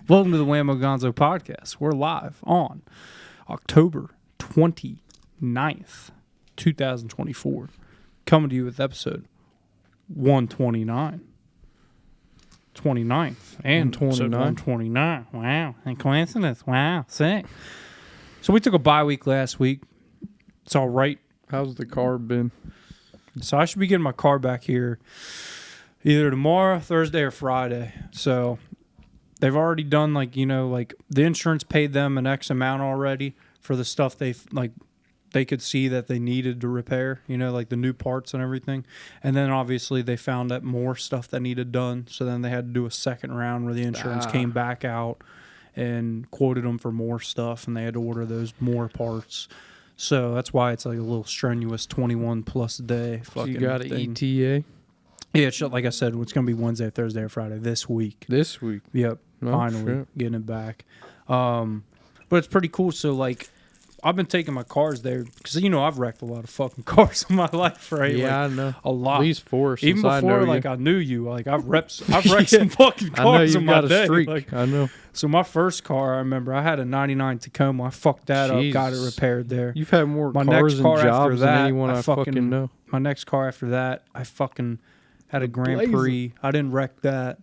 Welcome to the Wammo Gonzo podcast. We're live on October 29th, 2024. Coming to you with episode 129. 29th and 129. Wow. And coincidence. Wow. Sick. So we took a bye week last week. It's all right. How's the car been? So I should be getting my car back here either tomorrow, Thursday, or Friday. So they've already done the insurance paid them an X amount already for the stuff they could see that they needed to repair, like the new parts and everything. And then obviously they found that more stuff that needed done. So then they had to do a second round where the insurance came back out and quoted them for more stuff, and they had to order those more parts. So that's why it's like a little strenuous 21 plus day fucking You got an thing. ETA? Yeah, like I said, it's going to be Wednesday, Thursday, or Friday this week. This week? Yep. Oh, finally getting it back. But it's pretty cool. So, I've been taking my cars there because, I've wrecked a lot of fucking cars in my life, right? Yeah, I know. A lot. At least four since Even before, I knew you. I've wrecked some fucking cars in my day. I know you've got a streak. I know. So, my first car, I remember, I had a 99 Tacoma. I fucked that up, got it repaired there. You've had more my cars next car and after jobs that, than anyone I fucking know. My next car after that, I fucking had a Grand Prix. I didn't wreck that.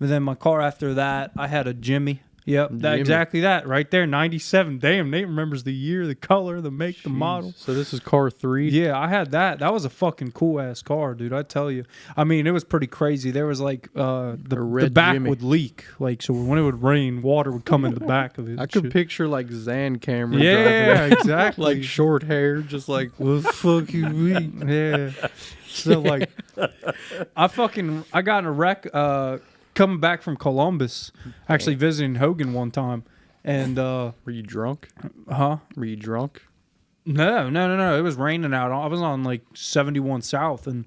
But then my car after that, I had a Jimmy. Yep, exactly that right there, 97. Damn, Nate remembers the year, the color, the make, the model. So this is car 3? Yeah, I had that. That was a fucking cool-ass car, dude, I tell you. I mean, it was pretty crazy. There was, the back Jimmy would leak. So when it would rain, water would come in the back of it. I could picture, Zan Cameron yeah, driving. exactly. Short hair, just like, what the fuck you mean? Yeah. So, I got in a wreck coming back from Columbus, actually visiting Hogan one time. And were you drunk? Huh? Were you drunk? No. It was raining out. I was on 71 South, and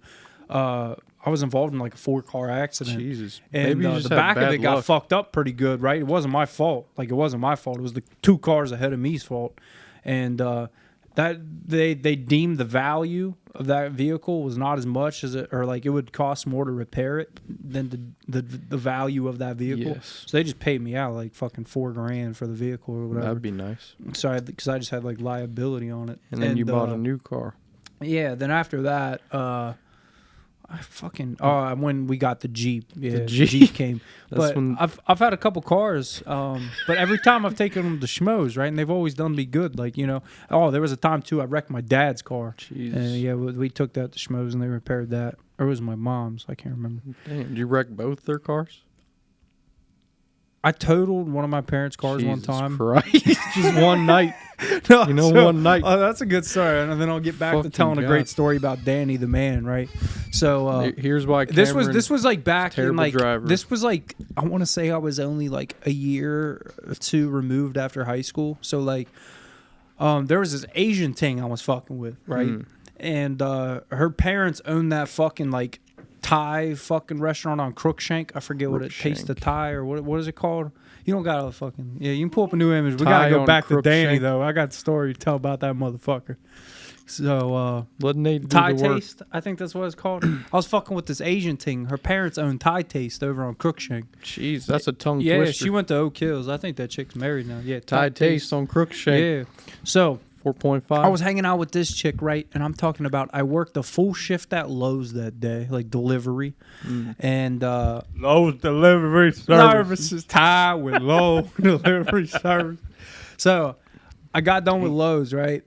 I was involved in a 4-car accident. Jesus. And Maybe you just the had back of bad it got luck. fucked up pretty good, right? It wasn't my fault. It wasn't my fault. It was the 2 cars ahead of me's fault. And that they deemed the value of that vehicle was not as much as it, or it would cost more to repair it than the value of that vehicle. Yes. So they just paid me out fucking $4,000 for the vehicle or whatever. That'd be nice. So because I just had liability on it. And then you bought a new car. Yeah. Then after that, when we got the Jeep. Yeah, the Jeep came. But I've had a couple cars, but every time I've taken them to schmoes, right, and they've always done me good. There was a time too I wrecked my dad's car. Jesus. And we took that to schmoes and they repaired that. Or it was my mom's, I can't remember. Damn, did you wreck both their cars? I totaled one of my parents' cars one time. Christ. Just one night. One night. Oh, that's a good story. And then I'll get back to telling a great story about Danny the man, right? So here's why this was back in driver. This was I want to say I was only a year or 2 removed after high school. So there was this Asian thing I was fucking with, right? And her parents owned that fucking Thai fucking restaurant on Crookshank. I forget what it Taste the Thai or what is it called? You don't gotta fucking you can pull up a new image. We gotta go back to Danny though. I got a story to tell about that motherfucker. So let Nate do Thai the work. Taste, I think that's what it's called. I was fucking with this Asian thing. Her parents own Thai Taste over on Crookshank. Jeez, that's a tongue yeah, twister. she went to Oak Hills. I think that chick's married now. Yeah, Thai Taste on Crookshank. Yeah. So 4.5. I was hanging out with this chick, right? And I'm talking about I worked a full shift at Lowe's that day, delivery. And Lowe's delivery services tie with low delivery service. So I got done with Lowe's, right?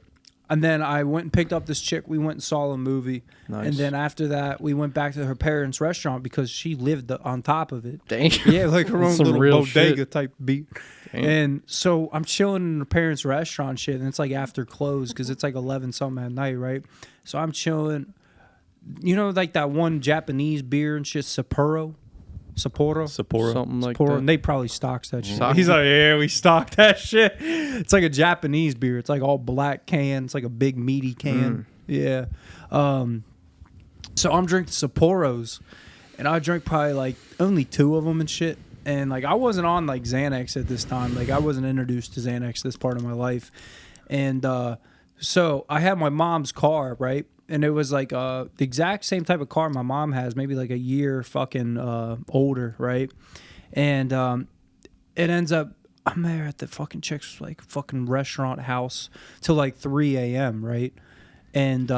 And then I went and picked up this chick. We went and saw a movie. Nice. And then after that, we went back to her parents' restaurant because she lived on top of it. Damn. Yeah, her own little bodega shit. type beat. Damn. And so I'm chilling in her parents' restaurant shit, and it's after close because it's 11 something at night, right? So I'm chilling. That one Japanese beer and shit, Sapporo? Something like that. And they probably stocks that shit. He's like, yeah, we stocked that shit. It's a Japanese beer. It's all black can. It's a big meaty can. Yeah. So I'm drinking Sapporos, and I drank probably only 2 of them and shit. And I wasn't on Xanax at this time. I wasn't introduced to Xanax this part of my life. And so I had my mom's car, right? And it was the exact same type of car my mom has, maybe a year fucking older, right? And it ends up I'm there at the fucking chick's like fucking restaurant house till like 3 a.m. right, and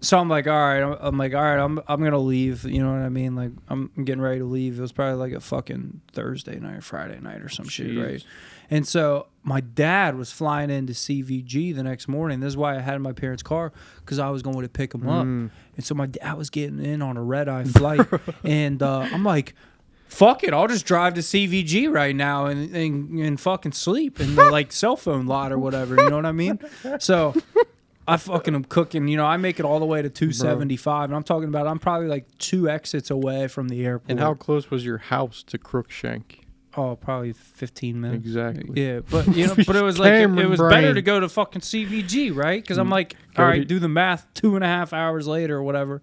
so I'm like, all right, I'm gonna leave. You know what I mean? Like I'm getting ready to leave. It was probably like a fucking Thursday night or Friday night or some shit, right? And so my dad was flying into CVG the next morning. This is why I had my parents' car, because I was going to pick him up. And so my dad was getting in on a red-eye flight. And I'm like, fuck it, I'll just drive to CVG right now and fucking sleep in the like cell phone lot or whatever. You know what I mean? So I fucking am cooking. You know, I make it all the way to 275. And I'm talking about I'm probably like 2 exits away from the airport. And how close was your house to Crookshank? Oh, probably 15 minutes. Exactly. Yeah, but you know, but it was like it was better to go to fucking CVG, right? Because I'm like, all right, do the math. 2.5 hours later or whatever,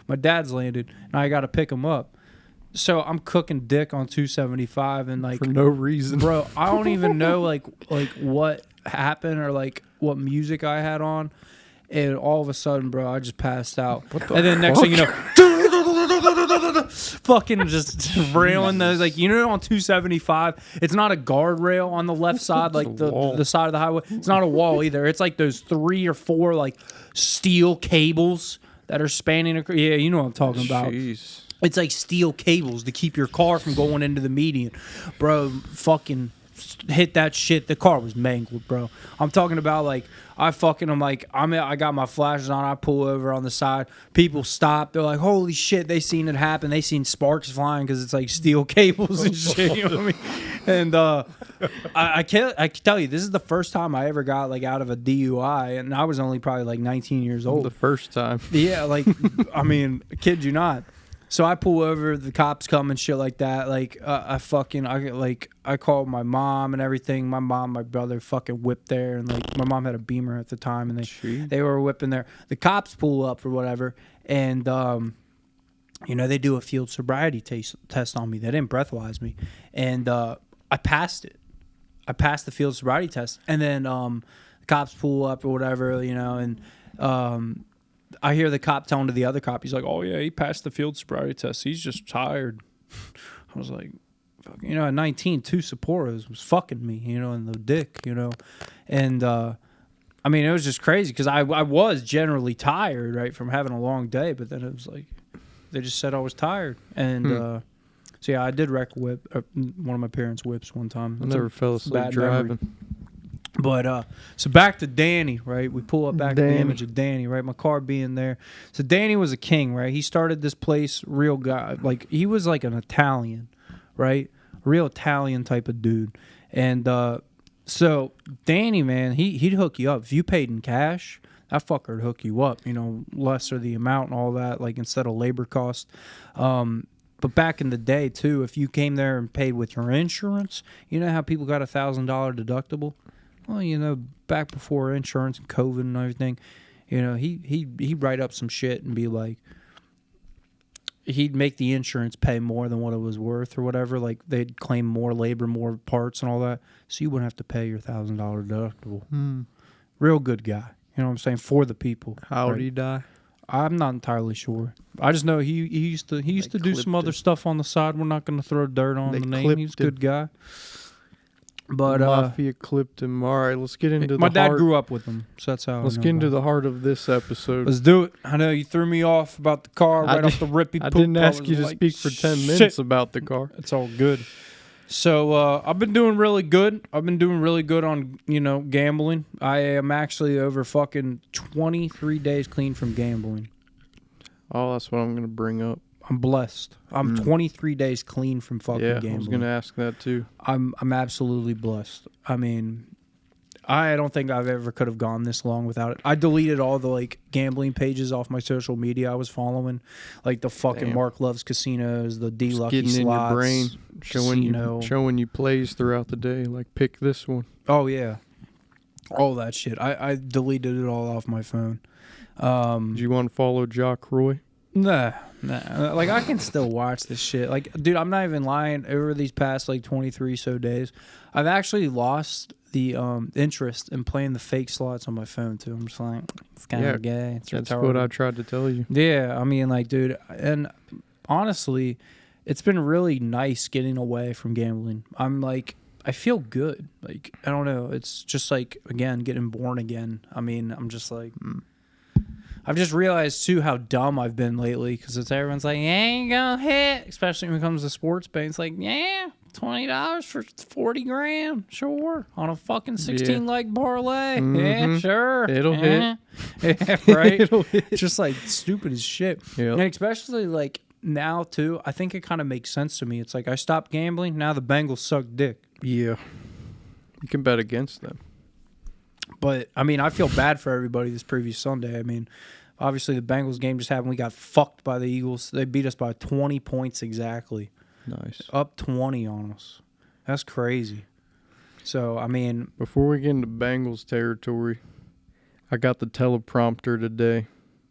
my dad's landed, and I got to pick him up. So I'm cooking dick on 275, and like for no reason, bro. I don't even know like what happened or like what music I had on, and all of a sudden, bro, I just passed out. And then next thing you know. Fucking just railing those, like, you know, on 275 it's not a guardrail on the left side, like the side of the highway. It's not a wall either. It's like those 3 or 4 like steel cables that are spanning across. Yeah, you know what I'm talking about. It's like steel cables to keep your car from going into the median, bro. Fucking hit that shit. The car was mangled, bro. I'm talking about like I got my flashes on. I pull over on the side. People stop. They're like, "Holy shit!" They seen it happen. They seen sparks flying because it's like steel cables and shit. You know what I mean? And I can tell you, this is the first time I ever got like out of a DUI, and I was only probably like 19 years old. The first time. Yeah, like I mean, kid you not. So I pull over, the cops come and shit like that. Like I called my mom and everything. My mom, my brother fucking whipped there, and like my mom had a Beamer at the time, and they were whipping there. The cops pull up or whatever, and you know, they do a field sobriety test on me. They didn't breathalyze me, and I passed it. I passed the field sobriety test, and then the cops pull up or whatever, you know, and I hear the cop telling to the other cop, he's like, "Oh yeah, he passed the field sobriety test. He's just tired." I was like, you know, at 19, 2 Sapporos was fucking me, you know, in the dick, you know, and I mean, it was just crazy because I was generally tired, right, from having a long day, but then it was like they just said I was tired, and so yeah, I did wreck one of my parents' whips one time. I never fell asleep driving. Memory. But so back to Danny, right? We pull up back to the image of Danny, right? My car being there. So Danny was a king, right? He started this place, real guy. Like, he was like an Italian, right? Real Italian type of dude. And so Danny, man, he'd hook you up. If you paid in cash, that fucker would hook you up, you know, lesser the amount and all that, like instead of labor cost. But back in the day, too, if you came there and paid with your insurance, you know how people got $1,000 deductible? Well, you know, back before insurance and COVID and everything, you know, he'd write up some shit and be like, he'd make the insurance pay more than what it was worth or whatever. Like, they'd claim more labor, more parts and all that, so you wouldn't have to pay your $1,000 deductible. Real good guy. You know what I'm saying? For the people. How did he die? I'm not entirely sure. I just know he used to do some other stuff on the side. We're not going to throw dirt on the name. He's a good guy. But Mafia clipped him. All right, let's get into my dad grew up with him, so that's how. Let's get into the heart of this episode. Let's do it. I know you threw me off about the car right off the rippy. I didn't ask you to speak for 10 minutes about the car. It's all good. So I've been doing really good. I've been doing really good on, you know, gambling. I am actually over fucking 23 days clean from gambling. Oh, that's what I'm gonna bring up. I'm blessed. I'm 23 days clean from fucking gambling. I was gonna ask that too. I'm absolutely blessed. I mean, I don't think I've ever could have gone this long without it. I deleted all the like gambling pages off my social media I was following, like the fucking Mark Loves Casinos, the D Lucky getting Slots, in your brain, showing you plays throughout the day. Like, pick this one. Oh yeah, all that shit. I deleted it all off my phone. Do you want to follow Jock Roy? Nah. Like, I can still watch this shit. Like, dude, I'm not even lying. Over these past like 23 so days, I've actually lost the interest in playing the fake slots on my phone too. I'm just like, it's kind of gay. It's that's retarded. what I tried to tell you. Yeah, I mean, like, dude, and honestly, it's been really nice getting away from gambling. I'm like, I feel good. Like, I don't know. It's just like, again, getting born again. I mean, I'm just like, I've just realized too how dumb I've been lately because it's everyone's like, you ain't gonna hit, especially when it comes to sports betting. It's like, yeah, $20 for 40 grand, sure, on a fucking 16 leg parlay. Yeah, sure, it'll hit. Yeah, right. It'll hit. It's just like stupid as shit. Yep. And especially like now too, I think it kind of makes sense to me. It's like I stopped gambling. Now the Bengals suck dick. Yeah, you can bet against them. But, I mean, I feel bad for everybody this previous Sunday. I mean, obviously the Bengals game just happened. We got fucked by the Eagles. They beat us by 20 points exactly. Nice. Up 20 on us. That's crazy. So, I mean... Before we get into Bengals territory, I got the teleprompter today.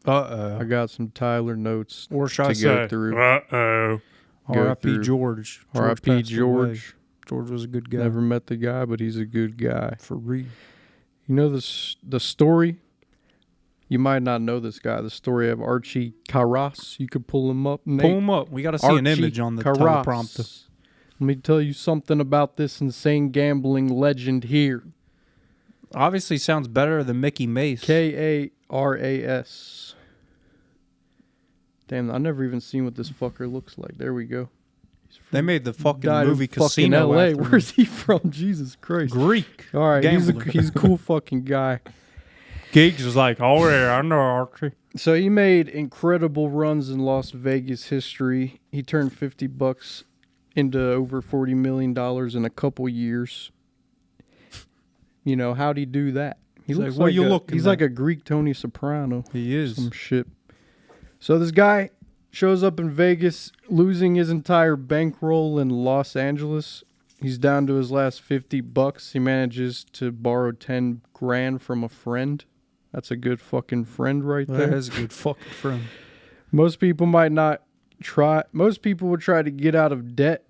Uh-oh. I got some Tyler notes or should to I go say, through. Uh-oh. R.I.P. George. R.I.P. George. George was a good guy. Never met the guy, but he's a good guy. For real. You know the story? You might not know this guy. The story of Archie Carras. You could pull him up, Nate. Pull him up. We got to see an image on the teleprompter. Let me tell you something about this insane gambling legend here. Obviously sounds better than Mickey Mace. Karas. Damn, I've never even seen what this fucker looks like. There we go. They made the fucking movie Casino. Fucking LA. Where's he from? Jesus Christ. Greek. All right, he's a cool fucking guy. Geeks is like, oh yeah, I know Archie. So he made incredible runs in Las Vegas history. He turned $50 into over $40 million in a couple years. You know, how'd he do that? He looks like he's like a Greek Tony Soprano. He is. Some shit. So this guy shows up in Vegas, losing his entire bankroll in Los Angeles. He's down to his last $50. He manages to borrow 10 grand from a friend. That's a good fucking friend right there. That is a good fucking friend. Most people would try to get out of debt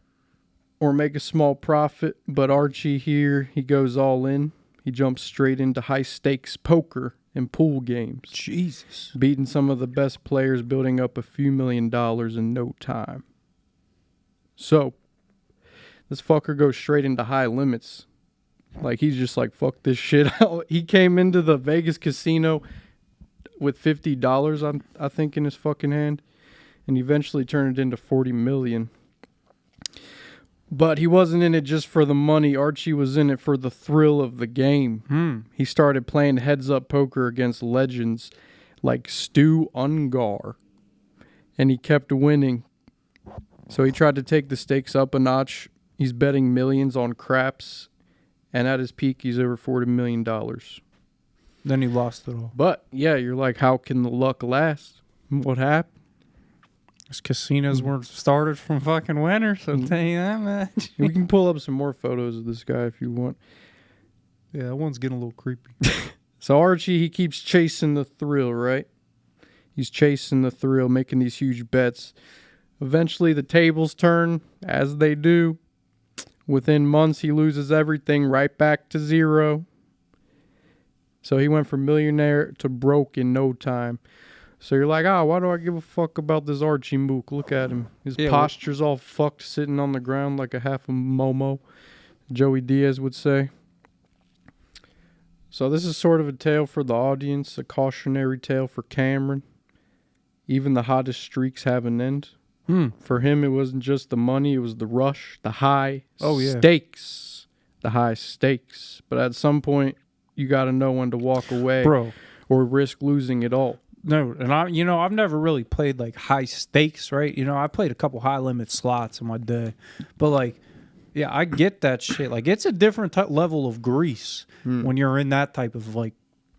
or make a small profit, but Archie here, he goes all in. He jumps straight into high stakes poker and pool games. Jesus. Beating some of the best players, building up a few $1 million in no time. So, this fucker goes straight into high limits. Like, he's just like, fuck this shit out. He came into the Vegas casino with $50, I think, in his fucking hand. And eventually turned it into $40 million. But he wasn't in it just for the money. Archie was in it for the thrill of the game. He started playing heads-up poker against legends like Stu Ungar. And he kept winning. So he tried to take the stakes up a notch. He's betting millions on craps. And at his peak, he's over $40 million. Then he lost it all. But, yeah, you're like, how can the luck last? What happened? Those casinos weren't started from fucking winners, I'll tell you that much. We can pull up some more photos of this guy if you want. Yeah, that one's getting a little creepy. So Archie, he keeps chasing the thrill, right? He's chasing the thrill, making these huge bets. Eventually, the tables turn, as they do. Within months, he loses everything right back to zero. So he went from millionaire to broke in no time. So you're like, why do I give a fuck about this Archie Mook? Look at him. His posture's all fucked, sitting on the ground like a half a Momo, Joey Diaz would say. So this is sort of a tale for the audience, a cautionary tale for Cameron. Even the hottest streaks have an end. For him, it wasn't just the money, it was the rush, the high stakes. The high stakes. But at some point, you got to know when to walk away or risk losing it all. No, and I've never really played like high stakes, right? I played a couple high limit slots in my day, but like, yeah, I get that shit. Like, it's a different level of grease when you're in that type of like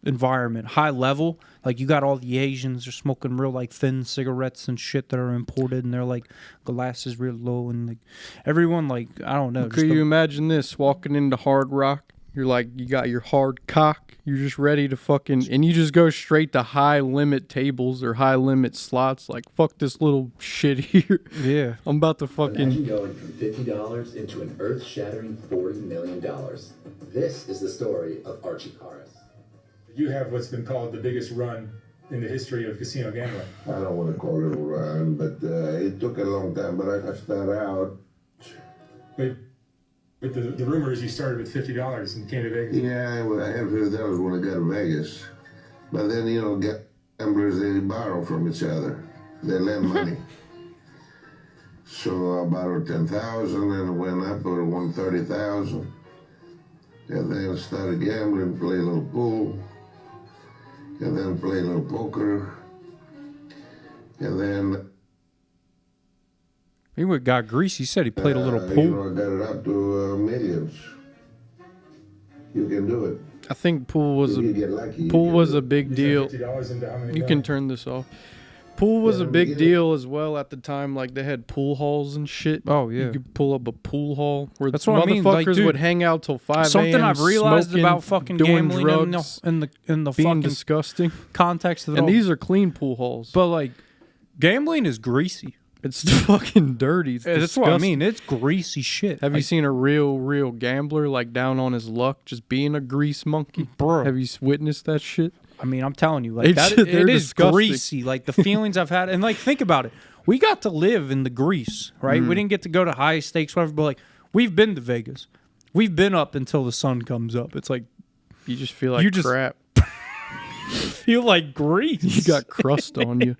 environment, high level. Like, you got all the Asians are smoking real like thin cigarettes and shit that are imported, and they're like glasses real low, and like everyone like I don't know. Could you imagine this walking into Hard Rock? You're like, you got your hard cock. You're just ready to fucking... And you just go straight to high-limit tables or high-limit slots. Like, fuck this little shit here. Yeah. I'm about to fucking... Imagine going from $50 into an earth-shattering $40 million. This is the story of Archie Carras. You have what's been called the biggest run in the history of casino gambling? I don't want to call it a run, but it took a long time. But I started out. But the rumor is you started with $50 and came to Vegas. Yeah, well, I had $50 when I got to Vegas. But then, you know, gamblers, they borrow from each other. They lend money. So I borrowed $10,000 and it went up to $130,000. And then started gambling, play a little pool. And then play a little poker. And then... He got greasy. He said he played a little You pool. know, I got it up to millions. You can do it. I think pool was If you a get lucky. big You deal. turned $50 into how many? You can turn this off. Pool was a big deal as well at the time. Like they had pool halls and shit. Oh, yeah. You could pull up a pool hall where That's what I mean, like, motherfuckers dude, would hang out till 5 a.m. Something I've realized smoking, about fucking doing gambling drugs, in the being fucking disgusting. context of it And all. these are clean pool halls. But like, gambling is greasy. It's fucking dirty. It's That's what I disgusting. mean. It's greasy shit. Have you seen a real gambler like down on his luck, just being a grease monkey? Bro. Have you witnessed that shit? I mean, I'm telling you, like It's- that. they're It is disgusting. greasy. Like the feelings I've had, and like think about it. We got to live in the grease, right? We didn't get to go to high stakes, whatever. But like, we've been to Vegas. We've been up until the sun comes up. It's like You just feel like You just- crap. feel like grease. You got crust on you.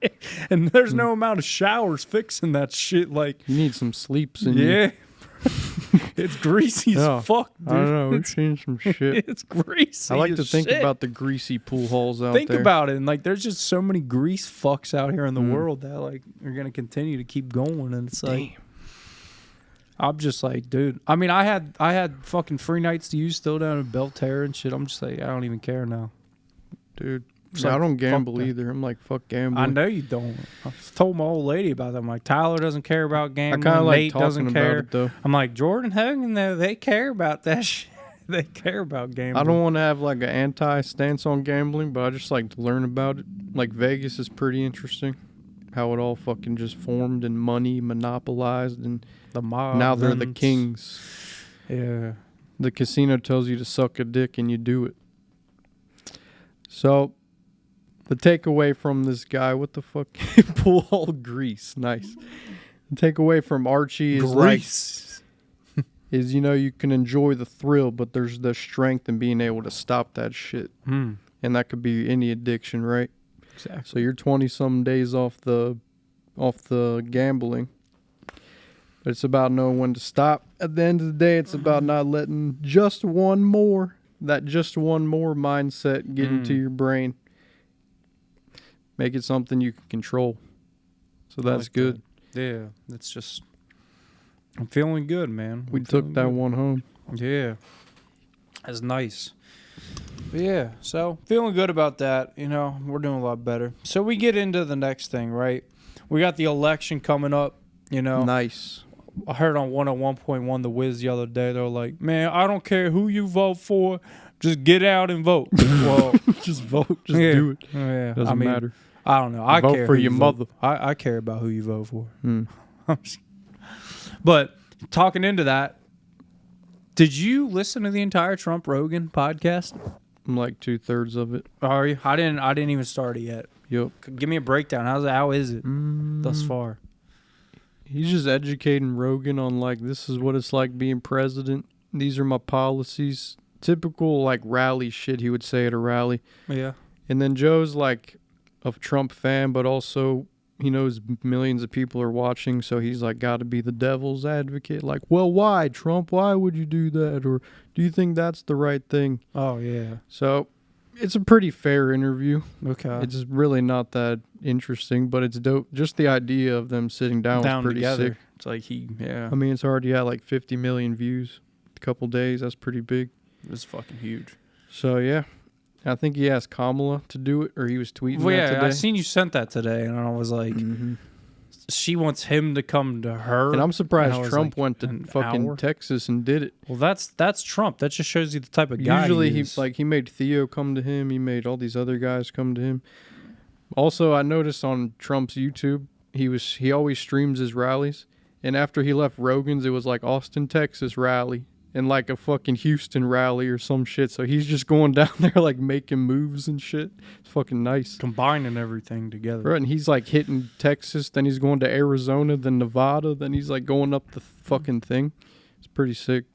and there's no amount of showers fixing that shit. Like, You need some sleeps in you. yeah, it's greasy Yeah. as fuck, dude. I don't know. We've It's, seen some shit. it's greasy. I like to as think shit. about the greasy pool halls out Think there. about it, and like, there's just so many grease fucks out here in the world that like are gonna continue to keep going, and it's like, I'm just like, dude. I mean, I had fucking free nights to use still down in Belterra and shit. I'm just like, I don't even care now. Dude. It's I like, don't fuck gamble that. either. I'm like, fuck gambling. I know you don't. I've told my old lady about that. I'm like, Tyler doesn't care about I gambling. kind of like Nate talking doesn't about care. it though. I'm like, Jordan Hogan, though, they care about that shit. They care about gambling. I don't want to have like an anti-stance on gambling, but I just like to learn about it. Like Vegas is pretty interesting. How it all fucking just formed and money monopolized, and the mob. now they're the runs. kings. Yeah. The casino tells you to suck a dick and you do it. So, the takeaway from this guy, what the fuck? Pool hall grease. Nice. The takeaway from Archie is Grease. is, you know, you can enjoy the thrill, but there's the strength in being able to stop that shit. Hmm. And that could be any addiction, right? Exactly. So you're 20-some days off the gambling. But it's about knowing when to stop. At the end of the day, it's about not letting just one more mindset get into your brain. Make it something you can control. So that's like good. that. Yeah. It's just, I'm feeling good, man. We I'm took feeling that good. one home. Yeah. That's nice. But yeah, so feeling good about that. You know, we're doing a lot better. So we get into the next thing, right? We got the election coming up, you know. Nice. I heard on 101.1 The Wiz the other day, they were like, man, I don't care who you vote for, just get out and vote. Well, Just vote. Just yeah, do it. Yeah. Doesn't I mean, matter. I don't know. I Vote care for who your you mother. vote. I care about who you vote for. Hmm. But talking into that, did you listen to the entire Trump Rogan podcast? I'm like 2/3 of it. Are you? I didn't even start it yet. Yep. Give me a breakdown. How is it thus far? He's just educating Rogan on like, this is what it's like being president. These are my policies. Typical like rally shit he would say at a rally. Yeah. And then Joe's like a Trump fan, but also he knows millions of people are watching, so he's like got to be the devil's advocate. Like, well, why, Trump? Why would you do that? Or do you think that's the right thing? Oh yeah. So it's a pretty fair interview. Okay. It's really not that interesting, but it's dope. Just the idea of them sitting down was pretty together. sick. It's like yeah. I mean, it's already at like 50 million views. A couple days. That's pretty big. It's fucking huge. So yeah, I think he asked Kamala to do it, or he was tweeting Well, that yeah, today. I seen you sent that today, and I was like, she wants him to come to her. And I'm surprised I was Trump like, went to an fucking hour? Texas and did it. Well, that's Trump. That just shows you the type of guy. Usually he he is. he made Theo come to him. He made all these other guys come to him. Also, I noticed on Trump's YouTube, he always streams his rallies. And after he left Rogan's, it was like Austin, Texas rally. in like a fucking Houston rally or some shit. So he's just going down there like making moves and shit. It's fucking nice. Combining everything together. Right, and he's like hitting Texas, then he's going to Arizona, then Nevada, then he's like going up the fucking thing. It's pretty sick.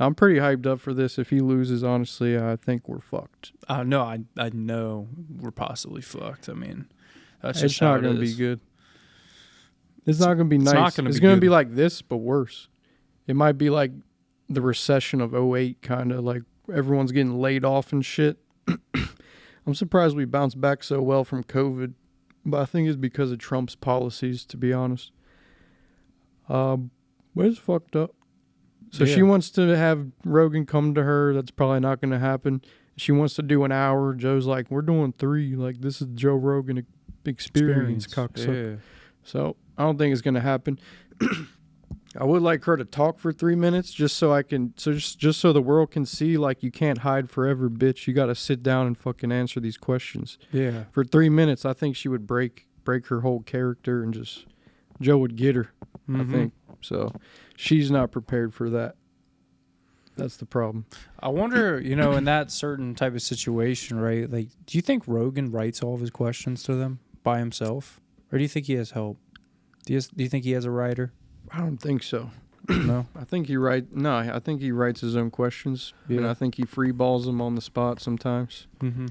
I'm pretty hyped up for this. If he loses, honestly, I think we're fucked. No, I know we're possibly fucked. I mean, that's just It's not going to be good. It's not going to be nice. Not gonna it's be going to good. be like this, but worse. It might be like the recession of '08, kind of like everyone's getting laid off and shit. I'm surprised we bounced back so well from COVID, but I think it's because of Trump's policies, to be honest. But it's fucked up. So Yeah. she wants to have Rogan come to her. That's probably not going to happen. She wants to do an hour. Joe's like, we're doing 3. Like, this is Joe Rogan experience, cocksucker. Yeah. So I don't think it's going to happen. I would like her to talk for 3 minutes just so I can, just so the world can see, like, you can't hide forever, bitch. You got to sit down and fucking answer these questions. Yeah. For 3 minutes, I think she would break her whole character and just, Joe would get her, I think. So she's not prepared for that. That's the problem. I wonder, in that certain type of situation, right? Like, do you think Rogan writes all of his questions to them by himself? Or do you think he has help? Do you think he has a writer? I don't think so. No? I think I think he writes his own questions. And Yeah. I think he free balls them on the spot sometimes. Mm-hmm.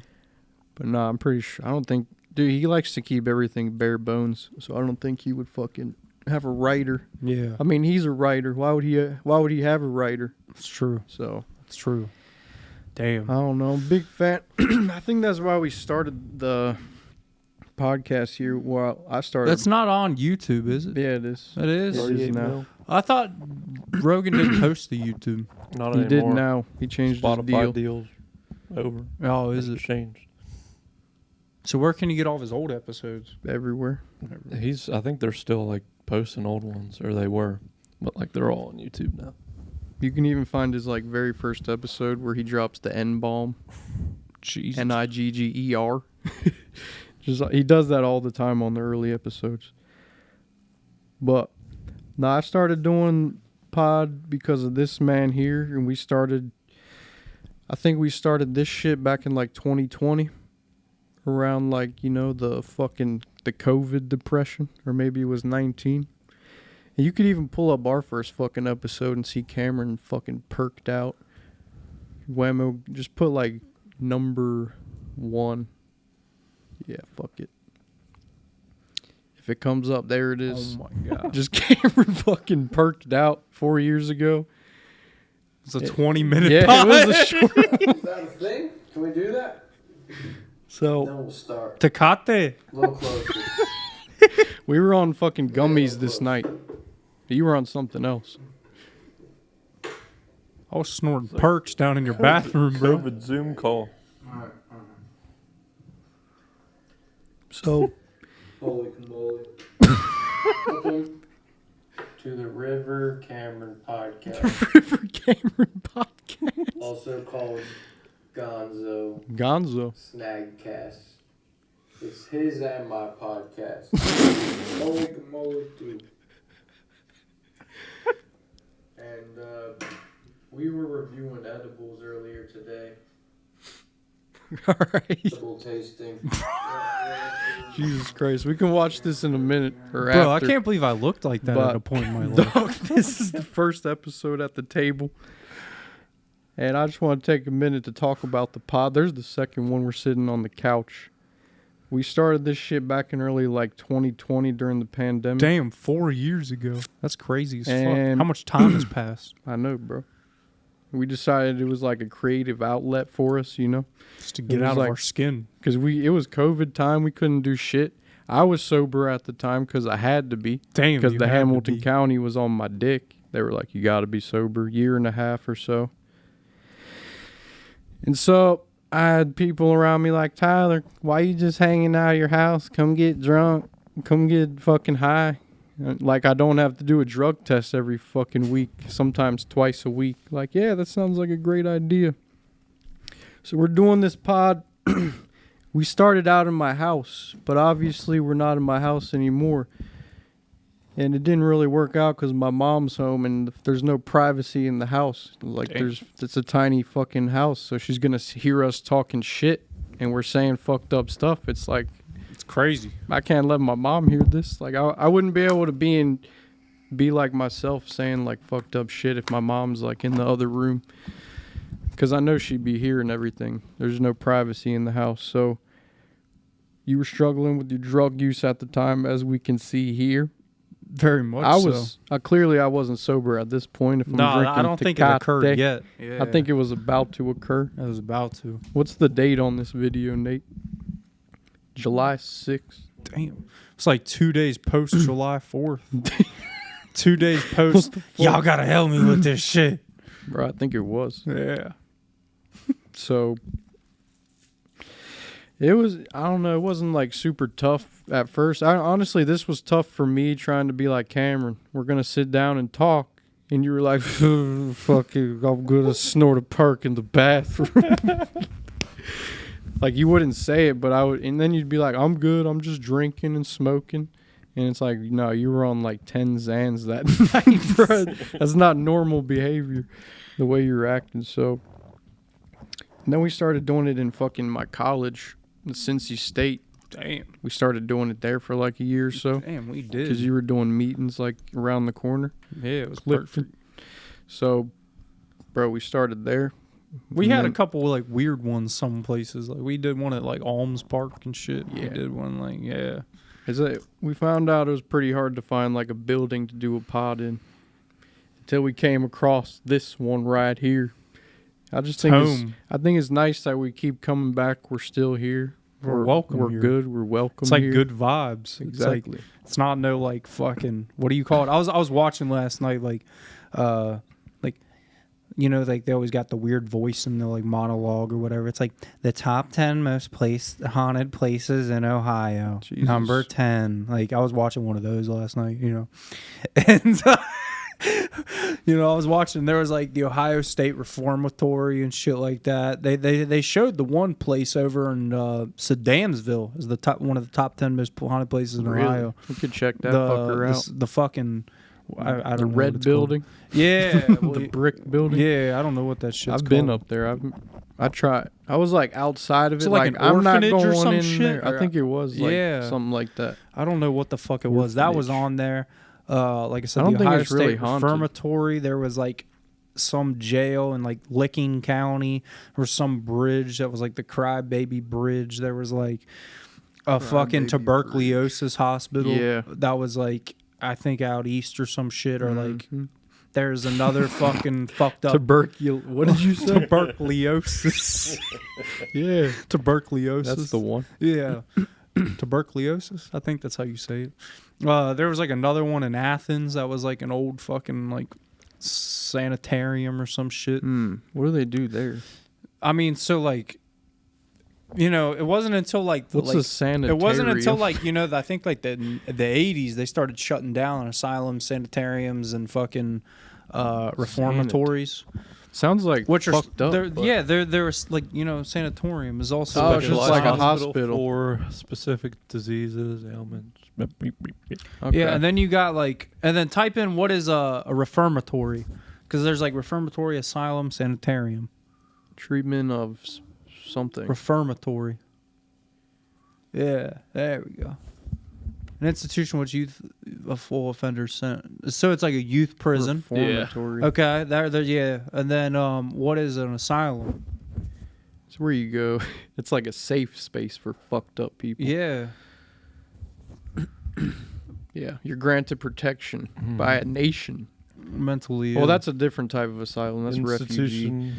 But no, I'm pretty sure. I don't think, dude, he likes to keep everything bare bones. So I don't think he would fucking have a writer. Yeah. I mean, he's a writer. Why would he have a writer? It's true. So It's true. Damn. I don't know. Big fan. I think that's why we started the podcast here. Well, I started. That's not on YouTube, is it? Yeah, it is. It is? It is now. I thought Rogan didn't post the YouTube. Not He anymore. did now. He changed his Spotify deal. deal's over. Oh, is It's it? changed. So where can you get all of his old episodes? Everywhere. I think they're still like posting old ones, or they were, but like they're all on YouTube now. You can even find his like very first episode where he drops the N bomb. Jesus. Nigger. Just he does that all the time on the early episodes. But no, I started doing pod because of this man here, and I think we started this shit back in like 2020, around like the COVID depression, or maybe it was 19. And you could even pull up our first fucking episode and see Cameron fucking perked out. Wammo, just put like number 1. Yeah, fuck it. If it comes up, there it is. Oh my God. Just Cameron fucking perked out 4 years ago. It's a 20-minute Yeah, pod. it was a short. Is that a thing? Can we do that? So Then we'll start. Tecate. A little closer. we were on fucking gummies this night. You were on something else. I was snorting perks down in your bathroom, bro. COVID Zoom call. So Holy moly. Welcome to the River Cameron podcast, River Cameron podcast. also called Gonzo Gonzo. Snagcast. It's his and my podcast. Holy moly, dude. And we were reviewing edibles earlier today. All right. Edible tasting. Jesus Christ. We can watch this in a minute or Bro, after. I can't believe I looked like that But- at a point in my life. Dog, this is the first episode at the table. And I just want to take a minute to talk about the pod. There's the second one. We're sitting on the couch. We started this shit back in early like 2020 during the pandemic. Damn, 4 years ago. That's crazy as fuck. And- How much time has passed? I know, bro. We decided it was like a creative outlet for us, Just to get was out of like- our skin. because it was COVID time. We couldn't do shit. I was sober at the time because I had to be. Damn, Because you the had to Hamilton be. County was on my dick. They were like, you got to be sober, 1.5 years or so. And so I had people around me like, Tyler, why you just hanging out of your house? Come get drunk. Come get fucking high. Like, I don't have to do a drug test every fucking week, sometimes twice a week. Like, yeah, that sounds like a great idea. So we're doing this pod. We started out in my house, but obviously we're not in my house anymore. And it didn't really work out because my mom's home and there's no privacy in the house. Like it's a tiny fucking house, so she's gonna hear us talking shit and we're saying fucked up stuff. It's like It's crazy. I can't let my mom hear this. Like I wouldn't be able to be like myself saying like fucked up shit if my mom's like in the other room, because I know she'd be hearing everything. There's no privacy in the house. So you were struggling with your drug use at the time, as we can see here. Very much I clearly wasn't sober at this point. If I'm No, drinking I don't think it Tecate. occurred yet. Yeah. I think it was about to occur. it was about to. What's the date on this video, Nate? July 6th. Damn. It's like 2 days post July 4th. 2 days post. Y'all gotta help me with this shit. Bro, I think it was. Yeah. So it was, I don't know, it wasn't like super tough at first. Honestly, this was tough for me trying to be like, Cameron, we're going to sit down and talk. And you were like, fuck you, I'm going to snort a perk in the bathroom. Like, you wouldn't say it, but I would. And then you'd be like, I'm good, I'm just drinking and smoking. And it's like, no, you were on like 10 Xans that night, bro. That's not normal behavior, the way you're acting. So, and then we started doing it in fucking my college, in Cincy State. Damn. We started doing it there for like a year or so. Damn, we did. Because you were doing meetings like around the corner. Yeah, it was Clifton. perfect. So, bro, we started there. We And had a then- couple like weird ones some places. Like we did one at like Alms Park and shit. We Yeah. did one like We found out it was pretty hard to find like a building to do a pod in until we came across this one right here. I just think home. I think it's nice that we keep coming back. We're still here. We're welcome We're here. good. We're welcome. It's like here. good vibes. Exactly. It's not no like fucking what do you call it? I was watching last night like you know, like they always got the weird voice in the like monologue or whatever. It's like the top 10 most haunted places in Ohio. Jesus. Number 10. Like I was watching one of those last night, you know. And you know, I was watching, there was like the Ohio State Reformatory and shit like that. They showed the one place over in Sedamsville as the top one of the top 10 most haunted places in Really? Ohio. We could check that fucker out. The fucking I don't The know what red it's called. building. Yeah, well, The brick building. yeah, I don't know what that shit's I've called. been up there. I tried. I was like outside of it. Is it like an I'm not orphanage or going some in shit, there. I or- think it was like Yeah. something like that. I don't know what the fuck it was. That was Orphanage. on there. Like I said, I don't the think Ohio it's really State haunted. Reformatory. There was like some jail in like Licking County or some bridge that was like the Crybaby Bridge. There was like a fucking Crybaby tuberculosis hospital. Yeah. That was like I think out east or some shit or like Mhm. there's another fucking fucked up What did you say? tuberculosis. Yeah, Tuberculosis. that's the one. Yeah. Tuberculosis. I think that's how you say it. There was like another one in Athens that was like an old fucking like sanitarium or some shit. What do they do there? I mean, so like, you know, it wasn't until like What's like, a sanitarium? it wasn't until like you know I think like the 80s they started shutting down asylums, sanitariums, and fucking reformatories. Sounds like Which are fucked up. they're- but- yeah, there's like you know sanatorium is also Oh, it's just Specialized like a hospital. for specific diseases, ailments. Okay. Yeah, and then you got like, and then type in what is a reformatory, because there's like reformatory, asylum, sanitarium, treatment of something. reformatory. Yeah, there we go. An institution which youth of full offenders sent. So it's like a youth prison. Reformatory. Okay, there, yeah, and then what is an asylum? It's where you go. It's like a safe space for fucked up people. Yeah, Yeah. You're granted protection by a nation. mentally. Well, ill. that's a different type of asylum. That's refugee. Institution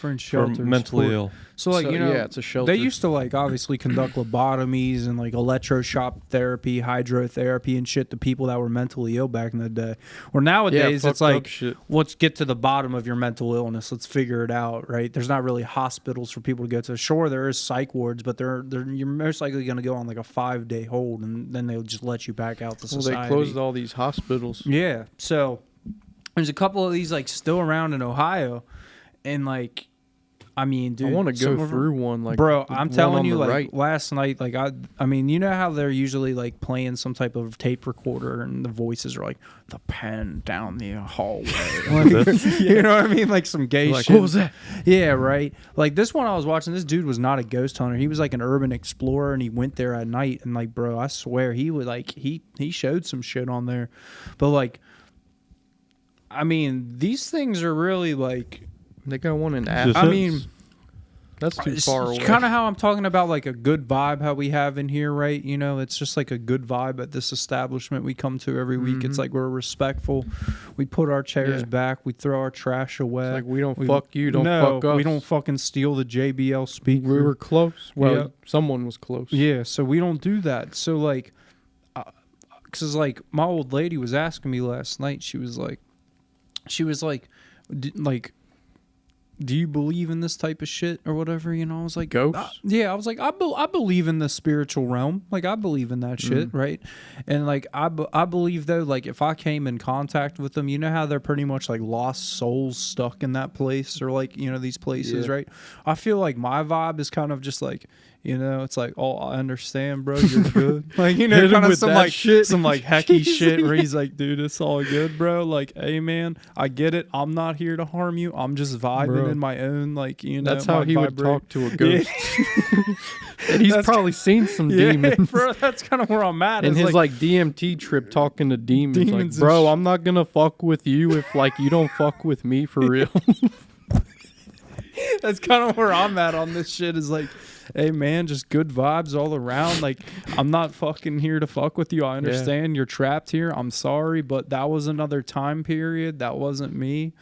French for shelters mentally for- ill. So like you know, yeah, it's a shelter. they used to like obviously conduct lobotomies and like electroshock therapy, hydrotherapy, and shit to people that were mentally ill back in the day. Or nowadays fucked it's like, up shit. let's get to the bottom of your mental illness. Let's figure it out. Right? There's not really hospitals for people to go to. Sure, there is psych wards, but they're you're most likely going to go on like a 5-day hold, and then they'll just let you back out to Well, society. they closed all these hospitals. Yeah. So there's a couple of these like still around in Ohio, and like I mean, dude, I want to some go of 'em- through one, like bro, the I'm one telling on you, the like right. last night, like I mean, you know how they're usually like playing some type of tape recorder, and the voices are like the pen down the hallway, like, you know what I mean, like some gay Like, shit. what was that? Yeah, right. Like this one I was watching, this dude was not a ghost hunter. He was like an urban explorer, and he went there at night. And like, bro, I swear he would like he showed some shit on there, but like, I mean, these things are really like. They got one in Just- Athens. I mean, that's too far away. kind of how I'm talking about like a good vibe how we have in here, right? You know, it's just like a good vibe at this establishment we come to every week. It's like we're respectful. We put our chairs Yeah. back. We throw our trash away. It's like we don't fuck you, don't fuck us. we don't fucking steal the JBL speaker. We were close. Well, Yeah. someone was close. Yeah, so we don't do that. So like, because like my old lady was asking me last night. She was like, like, do you believe in this type of shit or whatever? You know, I was like, Ghosts? yeah, I was like, I believe in the spiritual realm. Like, I believe in that shit, right? And like, I believe though, like, if I came in contact with them, you know how they're pretty much like lost souls stuck in that place or like, you know, these places, Yeah. right? I feel like my vibe is kind of just like, you know, it's like, oh, I understand, bro. You're good. Like, you know, Hit him kind of with some that like shit. some like hecky shit where he's like, dude, it's all good, bro. Like, hey, man, I get it. I'm not here to harm you. I'm just vibing Bro. in my own, like, you know. That's how my he would vibrate. talk to a ghost. And he's That's- probably seen some Yeah, demons. bro. That's kind of where I'm at. And It's his like DMT trip talking to demons, Demons like, and bro, sh- I'm not gonna fuck with you if like you don't fuck with me for real. that's kind of where I'm at on this shit. Is like, hey, man, just good vibes all around. Like, I'm not fucking here to fuck with you. I understand you're trapped here. I'm sorry, but that was another time period. That wasn't me.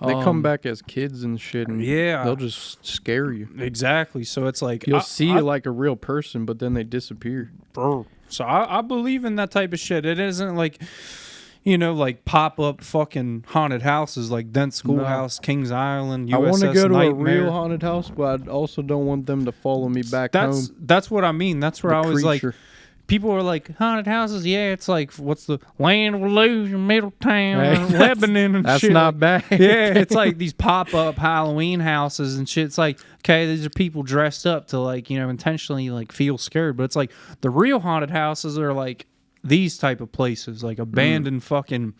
They come back as kids and shit, and Yeah. they'll just scare you. Exactly. So it's like You'll see you like a real person, but then they disappear. bro. So I believe in that type of shit. It isn't like, you know, like pop up fucking haunted houses like Dent Schoolhouse, Kings Island, USS I want to go to Nightmare. a real haunted house, but I also don't want them to follow me back That's home. that's what I mean. That's where The I was like, creature. people were like haunted houses. Yeah, it's like what's the Land of Illusion, Middletown, Hey, Lebanon, and That's shit. not Like, bad. yeah, it's like these pop up Halloween houses and shit. It's like, okay, these are people dressed up to like, you know, intentionally like feel scared. But it's like the real haunted houses are like these type of places, like abandoned fucking,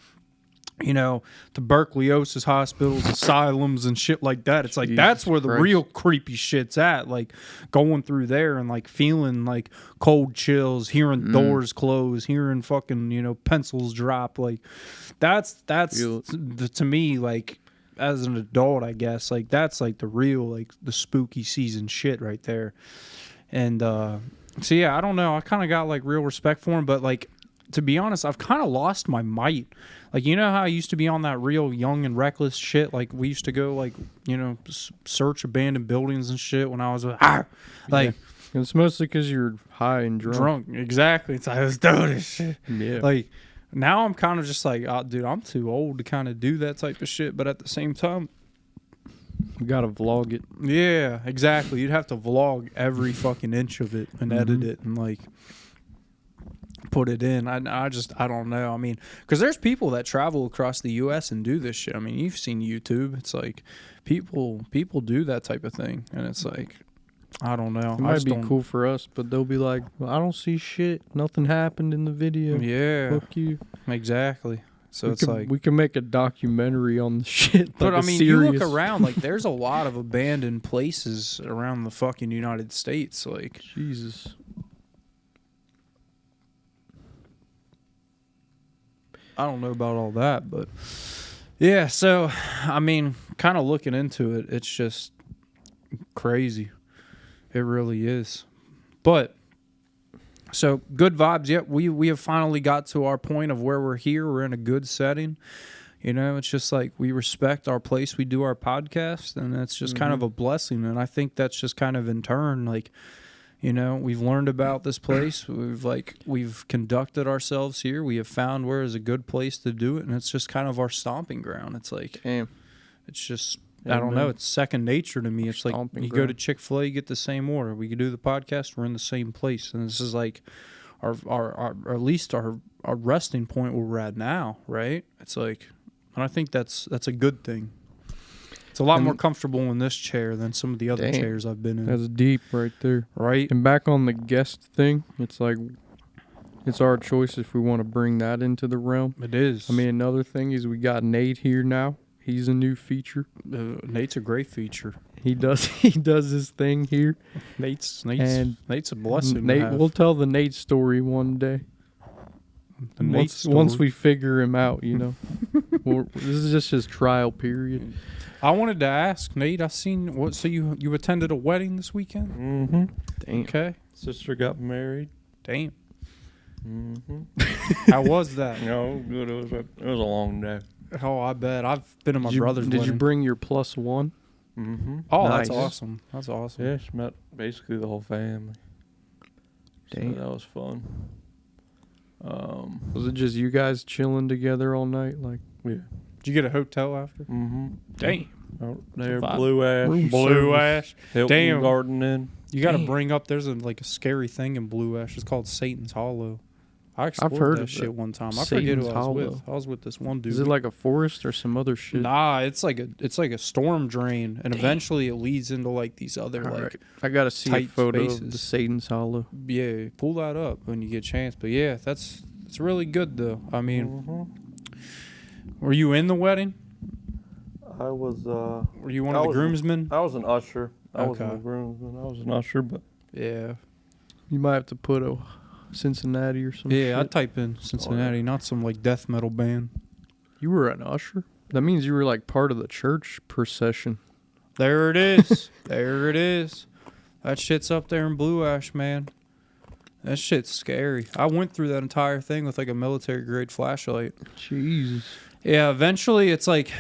you know, tuberculosis hospitals, asylums, and shit like that. It's like that's Jesus where the Christ. real creepy shit's at. Like going through there and like feeling like cold chills, hearing doors close, hearing fucking, you know, pencils drop. Like that's Feel it. to me, like as an adult, I guess, like that's like the real, like the spooky season shit right there. And so yeah, I don't know. I kind of got like real respect for him, but like to be honest, I've kind of lost my might. Like, you know how I used to be on that real young and reckless shit? Like, we used to go, like, you know, search abandoned buildings and shit when I was, like, It's mostly because you're high and drunk. Exactly. It's like, let's do this shit. Yeah. Like, now I'm kind of just like, oh, dude, I'm too old to kind of do that type of shit. But at the same time, You gotta vlog it. yeah, exactly. You'd have to vlog every fucking inch of it and edit it and, like, put it in. I don't know. I mean, because there's people that travel across the U.S. and do this shit. I mean, you've seen YouTube. It's like people do that type of thing, and it's like, I don't know. It I might just be don't- cool for us, but they'll be like, well, I don't see shit. Nothing happened in the video. Yeah, Fuck you. exactly. So it's like, we can make a documentary on the shit. but like I a mean, you look serious- around, like there's a lot of abandoned places around the fucking United States. Like, Jesus. I don't know about all that, but yeah. So, I mean, kind of looking into it, it's just crazy. It really is. But so good vibes. Yep, we have finally got to our point of where we're here. We're in a good setting. You know, it's just like we respect our place. We do our podcast, and it's just kind of a blessing. And I think that's just kind of in turn, like, you know, we've learned about this place. We've conducted ourselves here. We have found where is a good place to do it, and it's just kind of our stomping ground. It's like, Damn. it's just, I don't know. Amen. It's second nature to me. It's like Stomping you go to ground. Chick-fil-A, you get the same order. We can do the podcast. We're in the same place, and this is like our or at least our resting point where we're at now, right? It's like, and I think that's a good thing. It's a lot And- more comfortable in this chair than some of the other Damn. chairs I've been in. That's deep right there. Right? And back on the guest thing, it's like it's our choice if we want to bring that into the realm. It is. I mean, another thing is we got Nate here now. He's a new feature. Nate's a great feature. He does his thing here. Nate's And a blessing. to Nate, have. we'll tell the Nate story one day. The Nate Once story. we figure him out, you know. This is just his trial period. I wanted to ask Nate. I seen what. So you attended a wedding this weekend? Mm-hmm. Damn. Okay. Sister got married. Damn. Mm-hmm. How was that? No, good. It was a long day. Oh, I bet. I've been to my Did you- brother's Did you wedding. bring your +1? Mm-hmm. Oh, Nice. that's awesome. That's awesome. Yeah, she met basically the whole family. Damn. So that was fun. Was it just you guys chilling together all night? Like Yeah. Did you get a hotel after? Mm-hmm. Damn. Out there, Vibe. Blue Ash. Room Blue service. Ash. Hilton Damn. Garden. You got to Damn. bring up. There's a scary thing in Blue Ash. It's called Satan's Hollow. I explored heard that of shit it. one time. I forget who Satan's I was with. Hollow. I was with this one dude. Is it like a forest or some other shit? Nah, it's like a storm drain, and eventually it leads into like these other All like right. I gotta see a tight photo of spaces. the Satan's Hollow. yeah. Pull that up when you get a chance. But yeah, it's really good though. I mean, Mm-hmm. were you in the wedding? I was. Were you one I of the was- groomsmen? I was an usher. I wasn't Okay. a groomsman. I was an usher, but Yeah. You might have to put a Cincinnati or some Yeah, I'd shit. type in Cincinnati, not some like death metal band. You were an usher? That means you were like part of the church procession. There it is. There it is. That shit's up there in Blue Ash, man. That shit's scary. I went through that entire thing with like a military grade flashlight. Jesus. Yeah, eventually it's like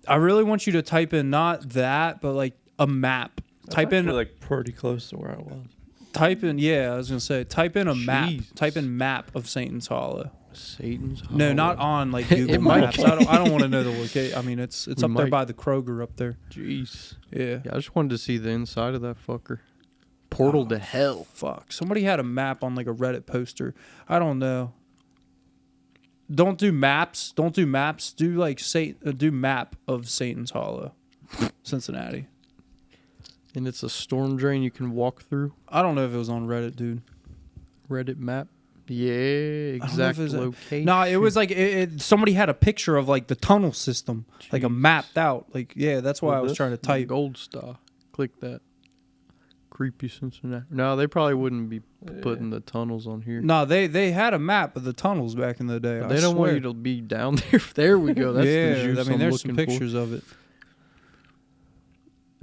I really want you to type in not that, but like a map. Type in like pretty close to where I was. type in yeah, I was gonna say type in a map. Jesus. Type in map of Satan's Hollow. Satan's Hollow. No, not on like It Google might- Maps. I don't want to know the location. I mean it's We up there might- by the Kroger up there. Jeez. Yeah. Yeah, I just wanted to see the inside of that fucker. Portal to hell. Fuck. Somebody had a map on like a Reddit poster. I don't know. Don't do maps. Don't do maps. Do like do map of Satan's Hollow, Cincinnati. And it's a storm drain you can walk through. I don't know if it was on Reddit, dude. Reddit map. Yeah, know if exact it was a- location. No, it was like somebody had a picture of like the tunnel system, like a mapped out. Like yeah, that's why I was trying to type. Gold Star. Click that. Creepy Cincinnati. No, they probably wouldn't be putting the tunnels on here. No, they had a map of the tunnels back in the day. They don't want you to be down there. There we go. That's yeah, the juice I mean, I'm there's some looking for. pictures of it.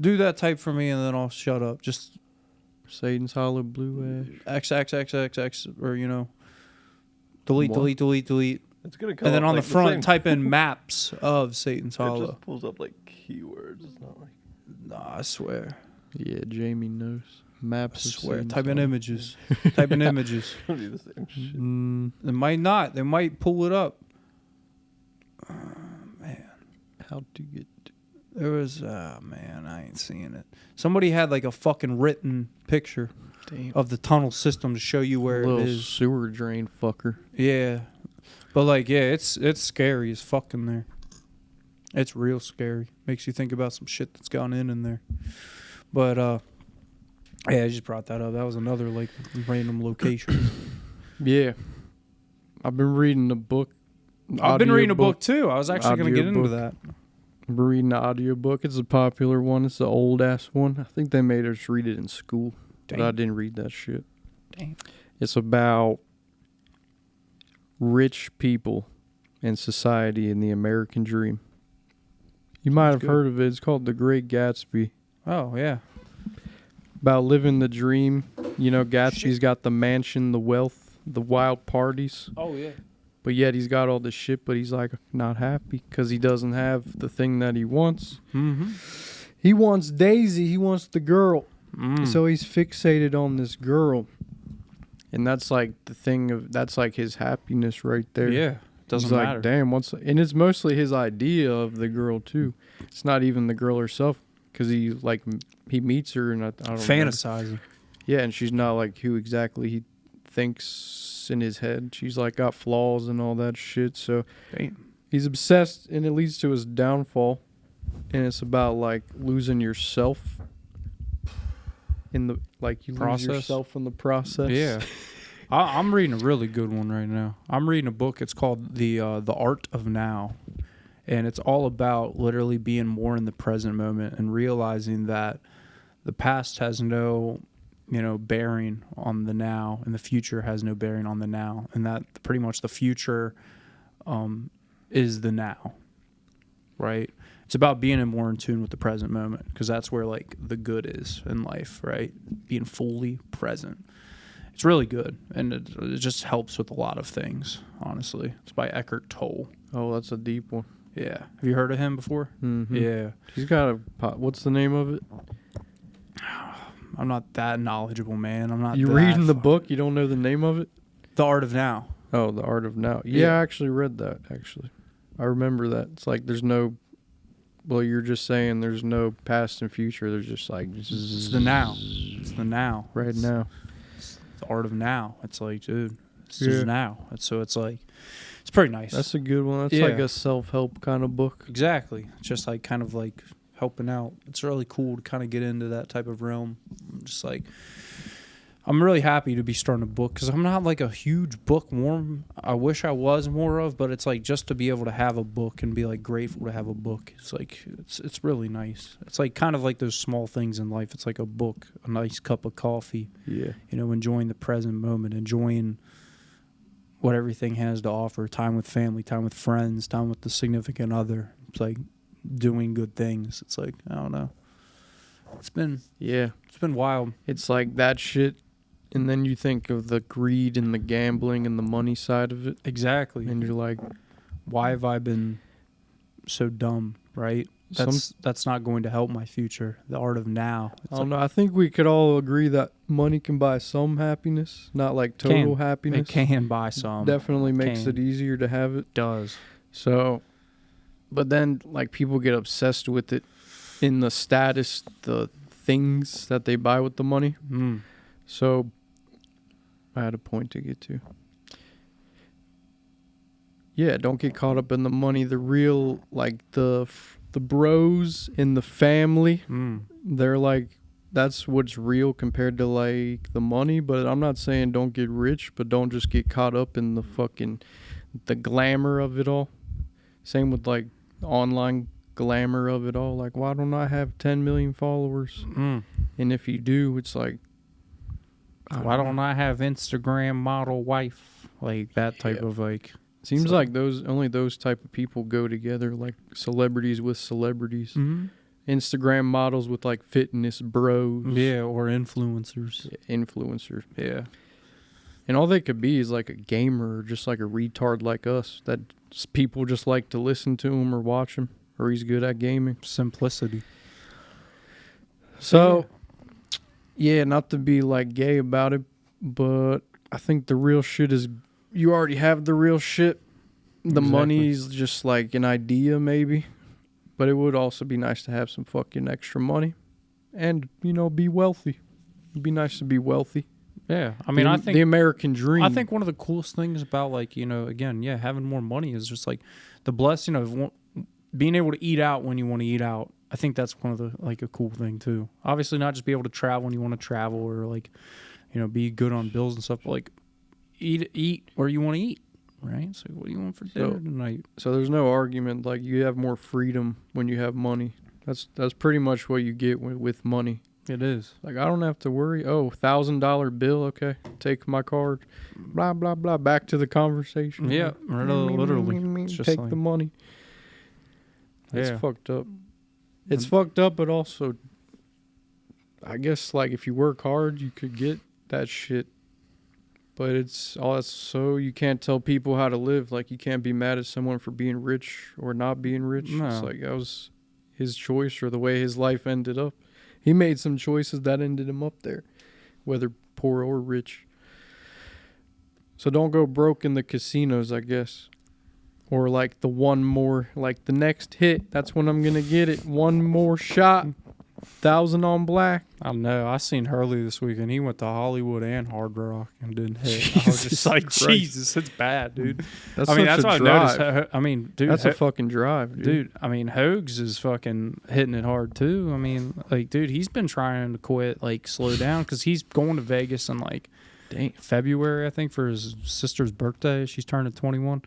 Do that type for me, and then I'll shut up. Just Satan's Hollow, Blue Ash. XXXXX, or delete, What? delete. It's gonna come And then up on like the front, same- type in maps of Satan's It Hollow. just pulls up like keywords. It's not like. Nah, I swear. Yeah, Jamie knows. I Maps of swear. Satan's Type in Hollow. images. Type in images. It's gonna be the same shit. Mm, They might not. They might pull it up. how to get... There was, man, I ain't seeing it. Somebody had like a fucking written picture Damn. of the tunnel system to show you where little it is. sewer drain fucker. Yeah. But like, yeah, it's scary as fuck in there. It's real scary. Makes you think about some shit that's gone in there. But yeah, I just brought that up. That was another like random location. Yeah. I've been reading the book. I've been reading a book audiobook. too. I was actually going to get into Audiobook. that. I've been reading the audiobook. It's a popular one. It's the old ass one. I think they made us read it in school. But I Damn. didn't read that shit. Damn. It's about rich people and society in the American dream. You might have good. heard of it. It's called The Great Gatsby. Oh, yeah. About living the dream. You know, Gatsby's got the mansion, the wealth, the wild parties. Oh, yeah. But yet he's got all this shit, but he's like not happy because he doesn't have the thing that he wants. Mm-hmm. He wants Daisy. He wants the girl. Mm. So he's fixated on this girl. And that's like the thing of, that's like his happiness right there. Yeah. Doesn't He's matter. like, damn, and it's mostly his idea of the girl too. It's not even the girl herself because he meets her and I don't know. Fantasizing. Yeah, and she's not like who exactly he thinks in his head. She's like got flaws and all that shit. So Damn. he's obsessed, and it leads to his downfall. and it's about like losing yourself in the like you Process? lose yourself in the process. Yeah. I'm reading a really good one right now. I'm reading a book. It's called The Art of Now. And it's all about literally being more in the present moment and realizing that the past has no, bearing on the now, and the future has no bearing on the now, and that pretty much the future is the now, right? It's about being more in tune with the present moment, because that's where like the good is in life, right? Being fully present. It's really good, and it just helps with a lot of things, honestly. It's by Eckhart Tolle. Oh, that's a deep one. Yeah. Have you heard of him before? Mm-hmm. Yeah. He's got what's the name of it? I'm not that knowledgeable, man. I'm not. You that reading the far- book? You don't know the name of it? The Art of Now. Oh, The Art of Now. Yeah. Yeah, I actually read that, actually. I remember that. It's like there's no... Well, you're just saying there's no past and future. There's just like... It's the now. It's the now. Right It's now. the art of now. It's like, dude, it's Yeah. just now. So it's like, it's pretty nice. That's a good one. That's Yeah. like a self-help kind of book. Exactly. It's just like kind of like helping out. It's really cool to kind of get into that type of realm. I'm just like, I'm really happy to be starting a book, because I'm not like a huge bookworm. I wish I was more of, but it's like just to be able to have a book and be like grateful to have a book. It's like, it's really nice. It's like kind of like those small things in life. It's like a book, a nice cup of coffee, Yeah. enjoying the present moment, enjoying what everything has to offer, time with family, time with friends, time with the significant other. It's like doing good things. It's like, I don't know. It's been wild. It's like that shit. And then you think of the greed and the gambling and the money side of it. Exactly. And you're like, Why have I been so dumb, right? That's not going to help my future. The art of now. I don't know. I think we could all agree that money can buy some happiness, not like total happiness. It can buy some. Definitely makes Can. it easier to have it. Does. So, but then like people get obsessed with it in the status, the things that they buy with the money. Mm. So, I had a point to get to. Yeah, don't get caught up in the money. The real, like the bros in the family, they're like, that's what's real compared to like the money. But I'm not saying don't get rich, but don't just get caught up in the glamour of it all. Same with like online glamour of it all. Like, why don't I have 10 million followers? And if you do, it's like, Why don't I have Instagram model wife? Like that type of like. Seems like only those type of people go together, like celebrities with celebrities. Mm-hmm. Instagram models with like fitness bros. Yeah, or influencers. Influencers. Yeah. And all they could be is like a gamer or just like a retard like us that people just like to listen to him or watch him, or he's good at gaming. Simplicity. So, yeah, not to be like gay about it, but I think the real shit is you already have the real shit. The Exactly. money's just like an idea maybe, but it would also be nice to have some fucking extra money and, be wealthy. It'd be nice to be wealthy. Yeah. I mean, I think the American dream. I think one of the coolest things about like, again, having more money is just like the blessing of being able to eat out when you want to eat out. I think that's one of the like a cool thing too. Obviously not just be able to travel when you want to travel or like, be good on bills and stuff, but like eat where you want to eat, right? So what do you want for dinner tonight? So there's no argument, like you have more freedom when you have money. That's pretty much what you get with money. It is. Like, I don't have to worry. Oh, $1,000 bill. Okay. Take my card. Blah, blah, blah. Back to the conversation. Yeah, literally. It's just Take like, the money. It's Yeah. fucked up. It's fucked up, but also, I guess, like, if you work hard, you could get that shit. But it's all so you can't tell people how to live. Like, you can't be mad at someone for being rich or not being rich. No. It's like, that was his choice or the way his life ended up. He made some choices that ended him up there, whether poor or rich. So don't go broke in the casinos, I guess. Or like the one more, like the next hit, that's when I'm going to get it. One more shot. 2,000 on black. I know. I seen Hurley this weekend. He went to Hollywood and Hard Rock and didn't hit. I was just like, Christ. Jesus, it's bad, dude. That's I mean, such that's a what drive. I noticed. I mean, dude, That's a fucking drive, dude. I mean, Hogs is fucking hitting it hard too. I mean, like, dude, he's been trying to quit, like, slow down, because he's going to Vegas in like February, I think, for his sister's birthday. She's turning 21.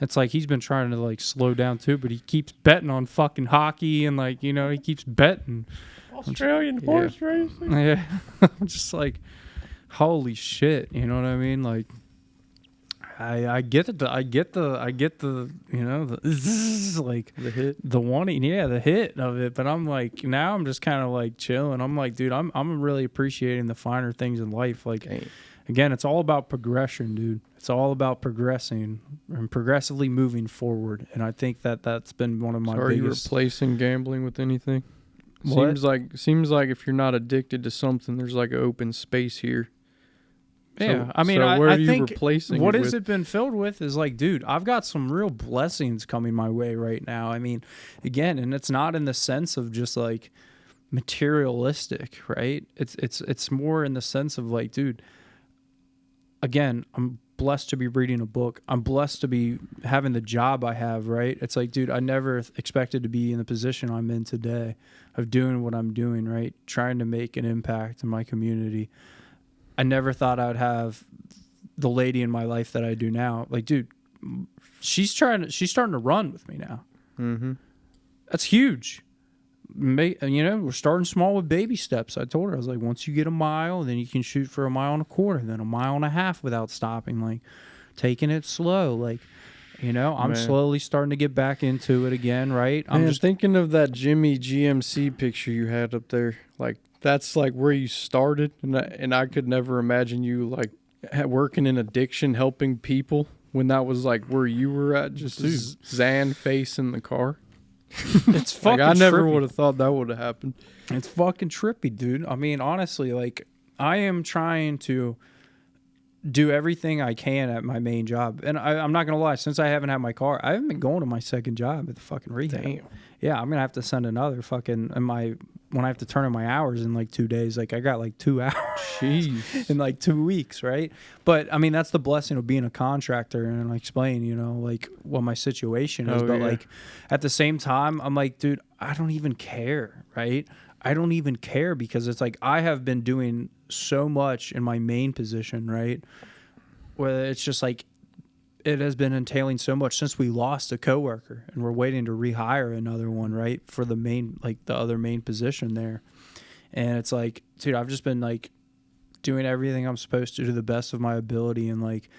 It's like he's been trying to like slow down too, but he keeps betting on fucking hockey and like, you know, he keeps betting. Australian horse racing. Yeah, I'm just like, holy shit, you know what I mean? Like, I get the you know, the like The hit. the wanting, yeah, the hit of it. But I'm like, now I'm just kind of like chilling. I'm like, dude, I'm really appreciating the finer things in life. Like, again, it's all about progression, dude. It's all about progressing and progressively moving forward. And I think that that's been one of my So are you biggest. replacing gambling with anything? What? Seems like if you're not addicted to something, there's like an open space here. Yeah, I mean, so what I are you think replacing what it has with? it been filled with is like, dude, I've got some real blessings coming my way right now. I mean, again, and it's not in the sense of just like materialistic, right? It's more in the sense of like, dude, again, I'm blessed to be reading a book. I'm blessed to be having the job I have, right? It's like, dude, I never expected to be in the position I'm in today of doing what I'm doing, right? Trying to make an impact in my community. I never thought I'd have the lady in my life that I do now. Like, dude, she's starting to run with me now. Mm-hmm. That's huge. You know, we're starting small with baby steps. I told her, I was like, once you get a mile, then you can shoot for 1.25 miles, then 1.5 miles without stopping, like taking it slow. Like, you know, I'm slowly starting to get back into it again, right? I'm just thinking of that Jimmy GMC picture you had up there. Like, that's like where you started, and I could never imagine you like working in addiction, helping people when that was like where you were at, just Zan face in the car. It's fucking like, I never trippy. would have thought that would have happened. It's fucking trippy, dude. I mean, honestly, like, I am trying to do everything I can at my main job. And I'm not going to lie, since I haven't had my car, I haven't been going to my second job at the fucking rehab. Damn. Yeah, I'm going to have to send another fucking, when I have to turn in my hours in like 2 days, like I got like 2 hours Jeez. in like 2 weeks, right? But I mean, that's the blessing of being a contractor, and I explain, you know, like what my situation is. But like at the same time, I'm like, dude, I don't even care, right? I don't even care, because it's like I have been doing so much in my main position, right? Where it's just like it has been entailing so much since we lost a coworker and we're waiting to rehire another one, right? For the main, like the other main position there. And it's like, dude, I've just been like doing everything I'm supposed to the best of my ability. And like,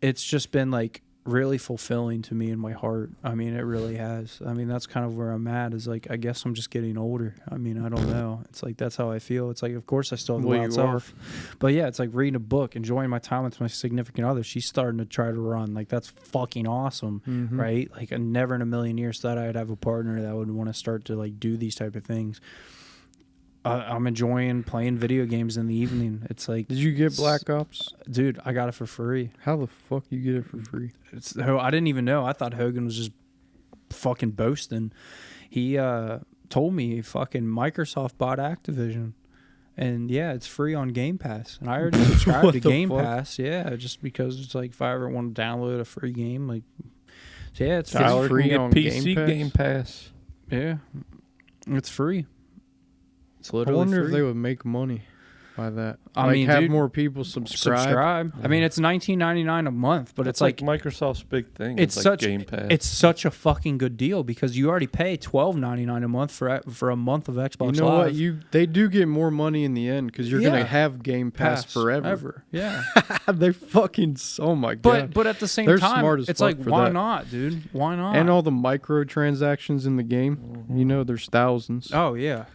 it's just been like really fulfilling to me in my heart. I mean, it really has. I mean, that's kind of where I'm at, is like, I guess I'm just getting older. I mean, I don't know. It's like, that's how I feel. It's like, of course I still have the Well, lots you are. off. But yeah, it's like reading a book, enjoying my time with my significant other. She's starting to try to run. Like, that's fucking awesome, Mm-hmm. right? Like, I never in a million years thought I'd have a partner that would want to start to like do these type of things. I'm enjoying playing video games in the evening. It's like, Did you get Black Ops? dude, I got it for free. How the fuck you get it for free? I didn't even know. I thought Hogan was just fucking boasting. He told me fucking Microsoft bought Activision. And yeah, it's free on Game Pass. And I already subscribed What to the Game fuck? Pass. Yeah, just because it's like if I ever want to download a free game, like, so yeah, it's Tyler free can get on PC Game Game Pass. yeah, it's free. It's I literally wonder free. if they would make money by that. I like, mean, have dude, more people subscribe. I mean, it's $19.99 a month, but That's it's like Microsoft's big thing. it's like such Game Pass. it's such a fucking good deal, because you already pay $12.99 a month for a month of Xbox You know Live. what? They do get more money in the end because you're Yeah. gonna have Game Pass forever. Yeah. They fucking oh my god! But at the same They're time, smart as it's fuck like, for why that. not, dude? Why not? And all the microtransactions in the game. You know, there's thousands. oh yeah.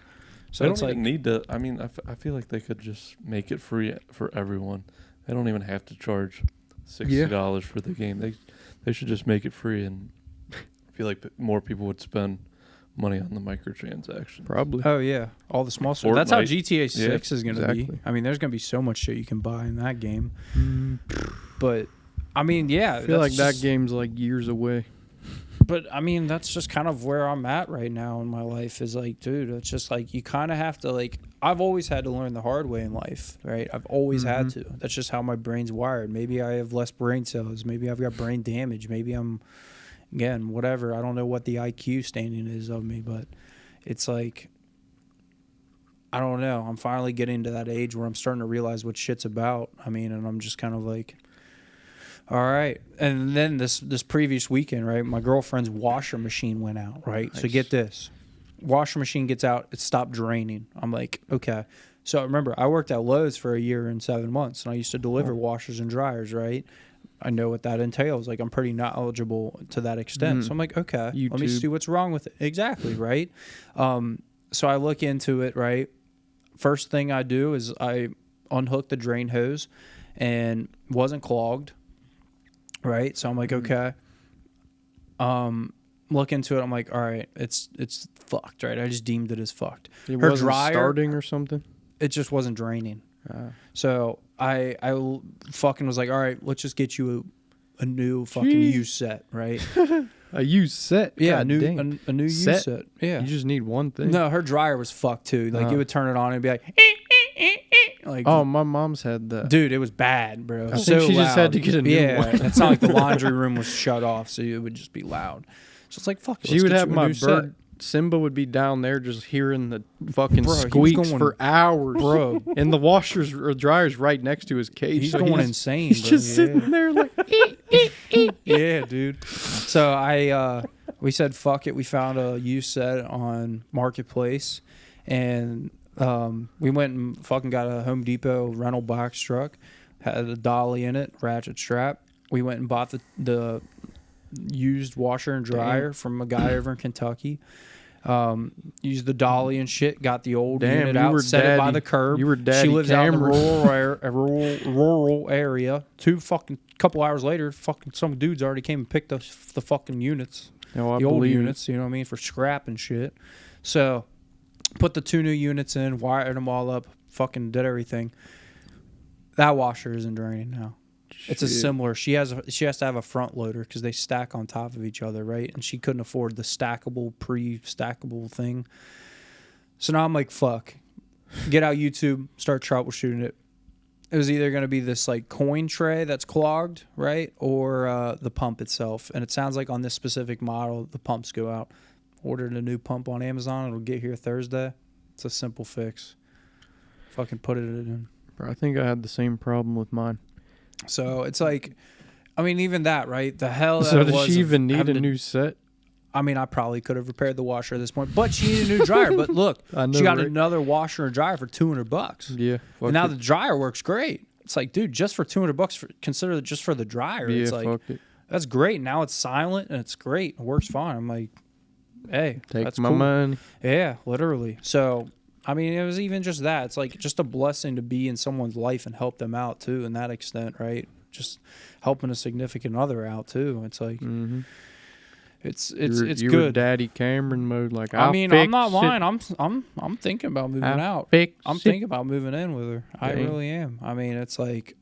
So They don't it's like, even need to. I mean, I feel like they could just make it free for everyone. They don't even have to charge $60 for the game. They should just make it free, and I feel like more people would spend money on the microtransactions. Probably. oh yeah, all the small stuff. That's how Fortnite. GTA 6 is going to exactly. be. I mean, there's going to be so much shit you can buy in that game. Mm, But I mean, yeah, I feel like that's that just- game's like years away. But I mean, that's just kind of where I'm at right now in my life. Is like, dude, it's just like you kind of have to like. I've always had to learn the hard way in life, right? I've always had to. That's just how my brain's wired. Maybe I have less brain cells. Maybe I've got brain damage. Maybe I'm, again, whatever. I don't know what the IQ standing is of me, but it's like, I don't know. I'm finally getting to that age where I'm starting to realize what shit's about. I mean, and I'm just kind of like, all right. And then this previous weekend, right, my girlfriend's washer machine went out, right? Nice. So get this. Washer machine gets out, it stopped draining. I'm like, okay. So remember, I worked at Lowe's for a year and 7 months, and I used to deliver washers and dryers, right? I know what that entails. Like, I'm pretty knowledgeable to that extent. So I'm like, okay, let me YouTube. see what's wrong with it. Exactly, right? So I look into it, right? First thing I do is I unhook the drain hose, and it wasn't clogged. Right, so I'm like, okay. Look into it. I'm like, all right, it's fucked. Right, I just deemed it as fucked. It Her wasn't dryer, starting or something. it just wasn't draining. So I fucking was like, all right, let's just get you a new fucking Jeez. used set, right? A used set. Yeah, God dang. a new used Set? set. Yeah. You just need one thing. No, her dryer was fucked too. Like you would turn it on and be like, like, Oh, my mom's had that. dude, it was bad, bro. I think So she just had to loud. get a new yeah, one. it's not like the laundry room was shut off, so it would just be loud. So it's like, fuck it. She let's would get have you a my new set. bird. Simba would be down there just hearing the fucking Bro, he was squeaks going- for hours. Bro. And the washer's or dryer's right next to his cage. He's so going insane. He's bro. just Yeah. sitting there like, Yeah, dude. So we said fuck it. We found a used set on Marketplace, and we went and fucking got a Home Depot rental box truck. Had a dolly in it, ratchet strap. We went and bought the used washer and dryer from a guy over in Kentucky. Used the dolly and shit. Got the old Damn, unit you out, were set it by daddy- the curb. you were She daddy lives out in Cameron. a rural area. Couple hours later, fucking some dudes already came and picked the fucking units, oh, I the old believe units. You know what I mean, for scrap and shit. So put the 2 new units in, wired them all up, fucking did everything. That washer isn't draining now. It's a Shit. similar. She has to have a front loader because they stack on top of each other, right? And she couldn't afford the stackable, pre-stackable thing. So now I'm like, fuck. Get out YouTube, start troubleshooting it. It was either going to be this like coin tray that's clogged, right, or the pump itself. And it sounds like on this specific model, the pumps go out. Ordered a new pump on Amazon. It'll get here Thursday. It's a simple fix. Fucking put it in. Bro, I think I had the same problem with mine. So it's like, I mean, even that, right? The hell. So that does was she of even need having a to- new set? I mean, I probably could have repaired the washer at this point, but she needed a new dryer. But look, I know, she got right? another washer and dryer for $200. Yeah. Fuck And now it. the dryer works great. It's like, dude, just for $200, consider it just for the dryer. Yeah, It's like, fuck it. that's great. Now it's silent and it's great. It works fine. I'm like, hey, Take that's my cool. money. Yeah, literally. So, I mean, it was even just that. It's like just a blessing to be in someone's life and help them out too, in that extent, right? Just helping a significant other out too. It's like, Mm-hmm. it's you were good. Daddy Cameron mode. Like, I I'll mean, fix I'm not it. lying. I'm thinking about moving I'll out. fix I'm it. thinking about moving in with her. I Dang. really am. I mean, it's like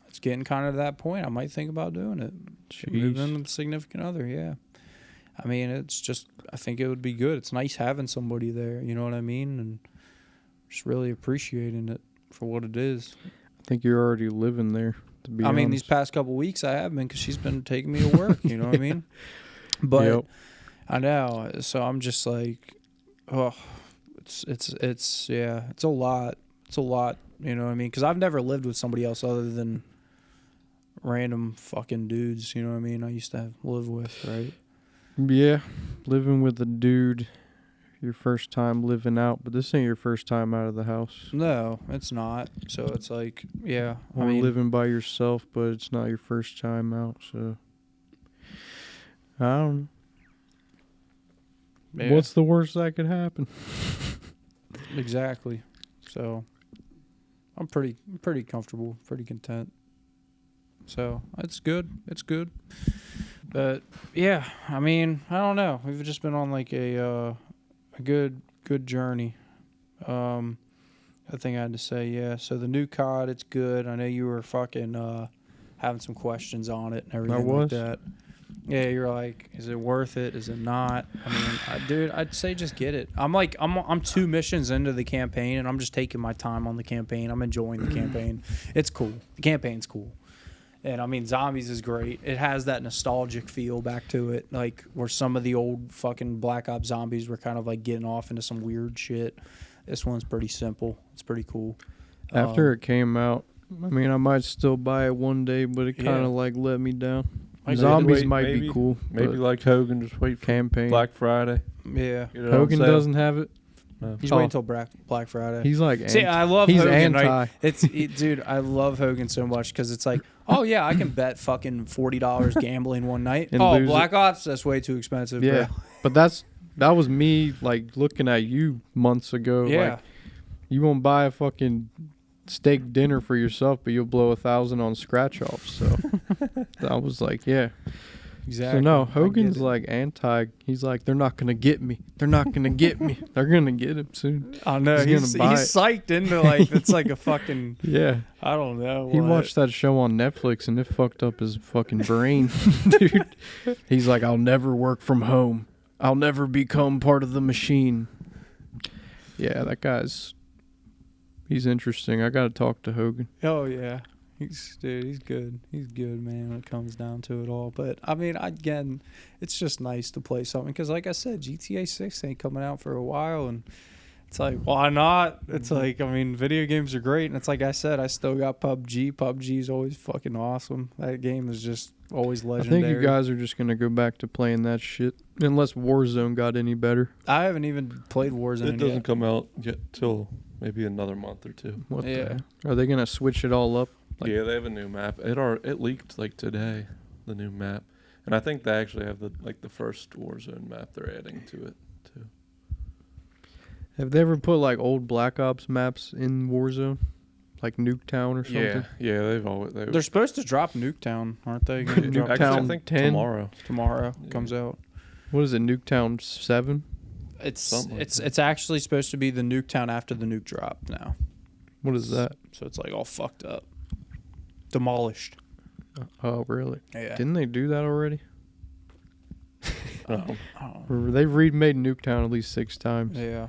it's getting kind of to that point. I might think about doing it. Moving Jeez. in with a significant other. Yeah. I mean, it's just. I think it would be good. It's nice having somebody there. You know what I mean? And just really appreciating it for what it is. I think you're already living there. To be I mean, these honest. past couple weeks I have been because she's been taking me to work. You know what I mean? But Yep. I know. So I'm just like, oh, it's yeah, it's a lot. It's a lot. You know what I mean? Because I've never lived with somebody else other than random fucking dudes. You know what I mean? I used to live with, right? Yeah, living with a dude, your first time living out, but this ain't your first time out of the house. No, it's not. So it's like, yeah. I Or mean, living by yourself, but it's not your first time out, so I don't know. yeah, What's the worst that could happen? exactly. So I'm pretty comfortable, pretty content. So it's good. It's good. But yeah, I mean, I don't know. We've just been on like a good journey. I think I had to say, yeah. So the new COD, it's good. I know you were fucking having some questions on it and everything was? like that. Yeah, you're like, is it worth it? Is it not? I mean, dude, I'd say just get it. I'm 2 missions into the campaign, and I'm just taking my time on the campaign. I'm enjoying the campaign. It's cool. The campaign's cool. And I mean, Zombies is great. It has that nostalgic feel back to it, like where some of the old fucking Black Ops zombies were kind of like getting off into some weird shit. This one's pretty simple. It's pretty cool. After it came out, I mean, I might still buy it one day, but it kind of like let me down. Zombies might be cool. Maybe like Hogan, just wait for campaign. Black Friday. Yeah. Hogan doesn't have it. No. He's waiting until Black Friday. He's like, see, I love he's Hogan. anti. Right? Dude, I love Hogan so much because it's like, oh yeah, I can bet fucking $40 gambling one night. And oh, lose Black Ops, that's way too expensive. Yeah, bro. but that was me like looking at you months ago. Yeah. Like, you won't buy a fucking steak dinner for yourself, but you'll blow 1,000 on scratch offs. So I was like, yeah. Exactly. So no, Hogan's like anti. He's like, they're not gonna get me. They're not gonna get me. They're gonna get him soon. I know. He's gonna buy it. Psyched into like it's like a fucking. Yeah. I don't know. He watched that show on Netflix and it fucked up his fucking brain, dude. He's like, I'll never work from home. I'll never become part of the machine. Yeah, that he's interesting. I gotta talk to Hogan. Oh yeah. He's good. He's good, man, when it comes down to it all. But, I mean, again, it's just nice to play something. Because, like I said, GTA 6 ain't coming out for a while. And it's like, why not? It's like, I mean, video games are great. And it's like I said, I still got PUBG. PUBG's always fucking awesome. That game is just always legendary. I think you guys are just going to go back to playing that shit. Unless Warzone got any better. I haven't even played Warzone It doesn't yet. come out yet till maybe another month or two. What Yeah. Are they going to switch it all up? Like, yeah, they have a new map. It leaked like today, the new map, and I think they actually have the first Warzone map they're adding to it too. have they ever put like old Black Ops maps in Warzone? Like Nuketown or something? Yeah, They're supposed to drop Nuketown, aren't they? Gonna drop actually, I Nuketown think 10? tomorrow. comes out. What is it, Nuketown 7? Something like that. It's actually supposed to be the Nuketown after the nuke drop now. What is that? So it's like all fucked up. Demolished. Oh, really? Yeah. Didn't they do that already? Oh. Or they've remade Nuketown at least 6 times. Yeah.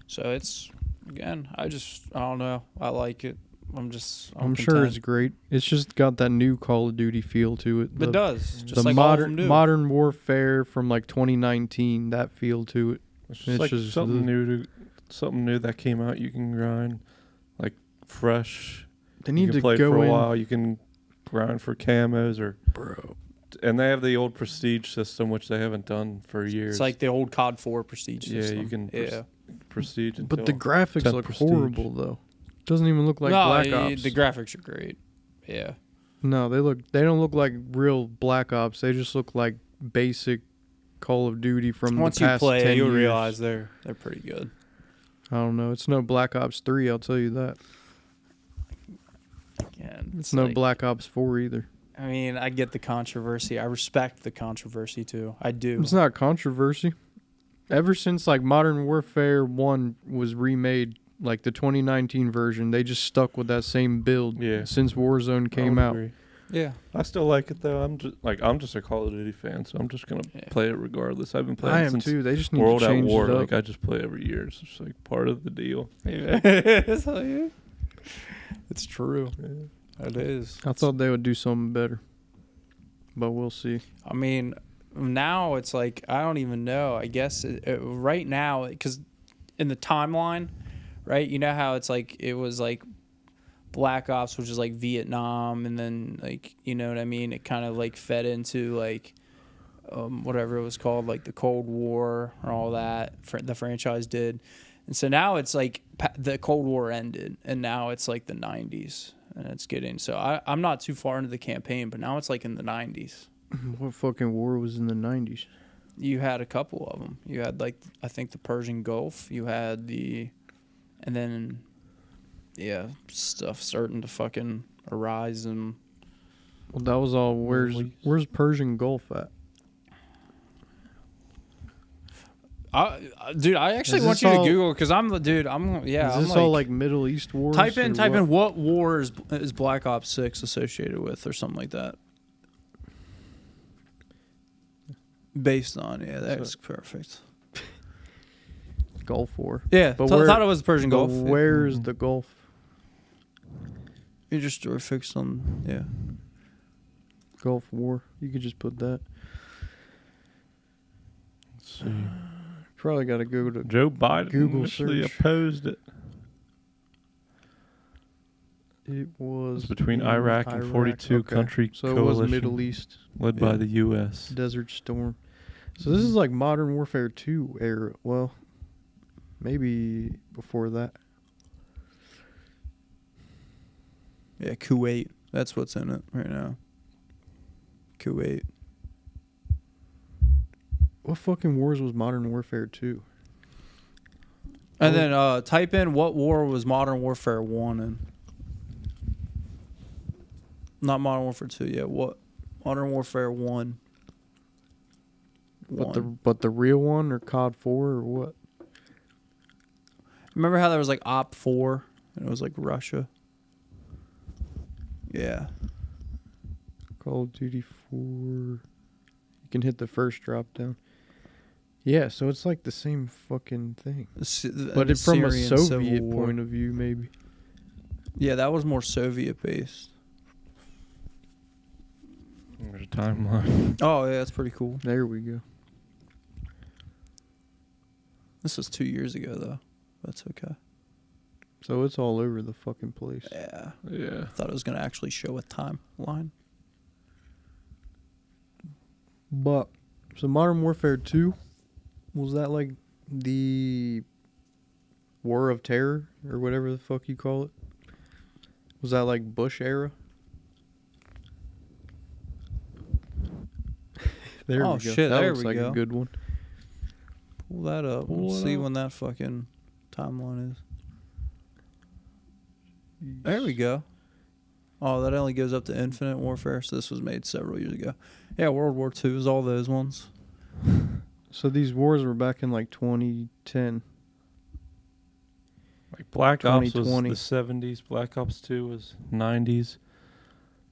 So it's, again, I don't know. I like it. I'm sure content. it's great. It's just got that new Call of Duty feel to it. It does. Just The like all of them do. modern warfare from like 2019, that feel to it. It's It's like just something new that came out. You can grind like fresh. They You need can to play go for a in. while. You can grind for camos Bro. and they have the old prestige system, which they haven't done for years. It's like the old COD 4 prestige Yeah, system. you can Yeah. prestige. But the until graphics 10 look prestige. horrible though. Doesn't even look like no, Black Ops. the graphics are great. Yeah. No, they don't look like real Black Ops. They just look like basic Call of Duty from Once the you past play 10 it, you'll years. realize they're pretty good. I don't know. It's no Black Ops 3, I'll tell you that. Yeah, It's no like, Black Ops 4 either. I mean, I get the controversy. I respect the controversy too. I do. It's not controversy. Ever since like Modern Warfare 1 was remade, like the 2019 version, they just stuck with that same build Yeah. since Warzone I came would out. agree. Yeah. I still like it though. I'm just a Call of Duty fan, so I'm just gonna Yeah. play it regardless. I've been playing I am since too. They just need World to at change War. it up. Like I just play every year. It's just like part of the deal. It's true. It is. I thought they would do something better, but we'll see. I mean, now it's like I don't even know. I guess right now, because in the timeline, right? You know how it's like it was like Black Ops, which is like Vietnam, and then like you know what I mean. It kind of like fed into like whatever it was called, like the Cold War or all that. The franchise did, and so now it's like the Cold War ended, and now it's like the 90s, and it's getting. So I'm not too far into the campaign, but now it's like in the 90s. What fucking war was in the 90s? You had a couple of them. You had like I think the Persian Gulf. You had and then stuff starting to fucking arise and. Well, that was all. Where's Persian Gulf at? Dude, I actually Is want this you to all- Google because I'm yeah. Is I'm this all like Middle East wars? type or in what war is Black Ops 6 associated with or something like that. Based on, yeah, that's perfect. Gulf War. Yeah, But thought it was Persian Gulf. Yeah. Where's the Gulf? You just were fixed on, yeah. Gulf War. You could just put that. Let's see. Probably got to go to Joe Biden Google initially search. opposed it. It was It's between in Iraq and 42 okay. country So it coalition was Middle East led by Yeah. the U.S. Desert Storm. So this is like Modern Warfare 2 era. Well, maybe before that. Yeah, Kuwait. That's what's in it right now. Kuwait. What fucking wars was Modern Warfare 2? And then type in what war was Modern Warfare 1 in. Not Modern Warfare 2, yeah. What? Modern Warfare 1. But the real one or COD 4 or what? Remember how there was like Op 4 and it was like Russia? Yeah. Call of Duty 4. You can hit the first drop down. Yeah, so it's like the same fucking thing. But it's from a Syrian Soviet Civil War. point of view, maybe. Yeah, that was more Soviet based. There's a timeline. Oh, yeah, that's pretty cool. There we go. This was 2 years ago, though. That's okay. So it's all over the fucking place. Yeah. Yeah. I thought it was going to actually show a timeline. But, so Modern Warfare 2, was that like the War of Terror or whatever the fuck you call it? Was that like Bush era? There Oh, we go. shit, That there looks we like go. a good one. Pull that up. Pull We'll it see up. when that fucking timeline is. There we go. Oh, that only goes up to Infinite Warfare, so this was made several years ago. Yeah, World War II is all those ones. So these wars were back in like 2010. Like Black Ops was 2020. the 70s. Black Ops 2 was 90s.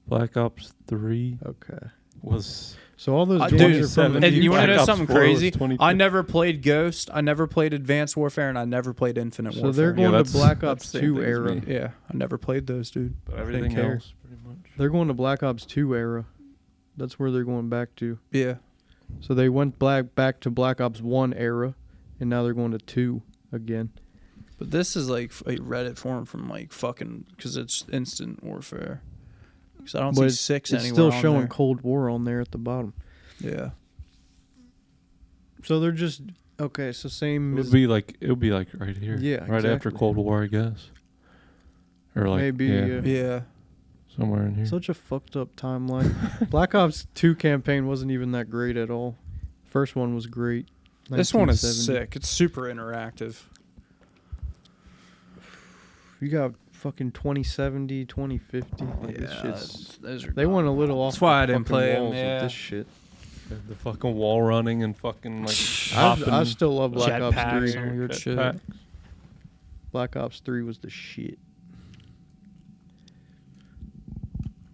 Black Ops 3 Okay. was So all those Dude, games are from and the you want to Black know Ops something 4 was crazy? 2010. I never played Ghost, I never played Advanced Warfare, and I never played Infinite So Warfare. they're going to that's- Black that's Ops the same 2 thing as era. me. Yeah, I never played those, dude. But everything care. else, pretty much. They're going to Black Ops 2 era. That's where they're going back to. Yeah. So they went back to Black Ops 1 era, and now they're going to 2 again. But this is like a Reddit forum from like fucking, because it's Instant Warfare. Because I don't But see 6 It's anywhere still on showing there. Cold War on there at the bottom. Yeah. So they're just okay. So It same would as be like right here. Yeah, right after exactly. Cold War, I guess. Or like maybe yeah, Yeah. somewhere in here. such a fucked up timeline. Black Ops 2 campaign wasn't even that great at all. First one was great. This one is 1970. sick. It's super interactive. You got fucking 2070, 2050. Like this Yeah, shit's, those are they went a little off. That's why the I didn't fucking play 'em, walls with yeah. this shit. The fucking wall running and fucking like I hopping. still love Black Ops Jetpacks 3. and all weird shit. Jetpack. Black Ops 3 was the shit.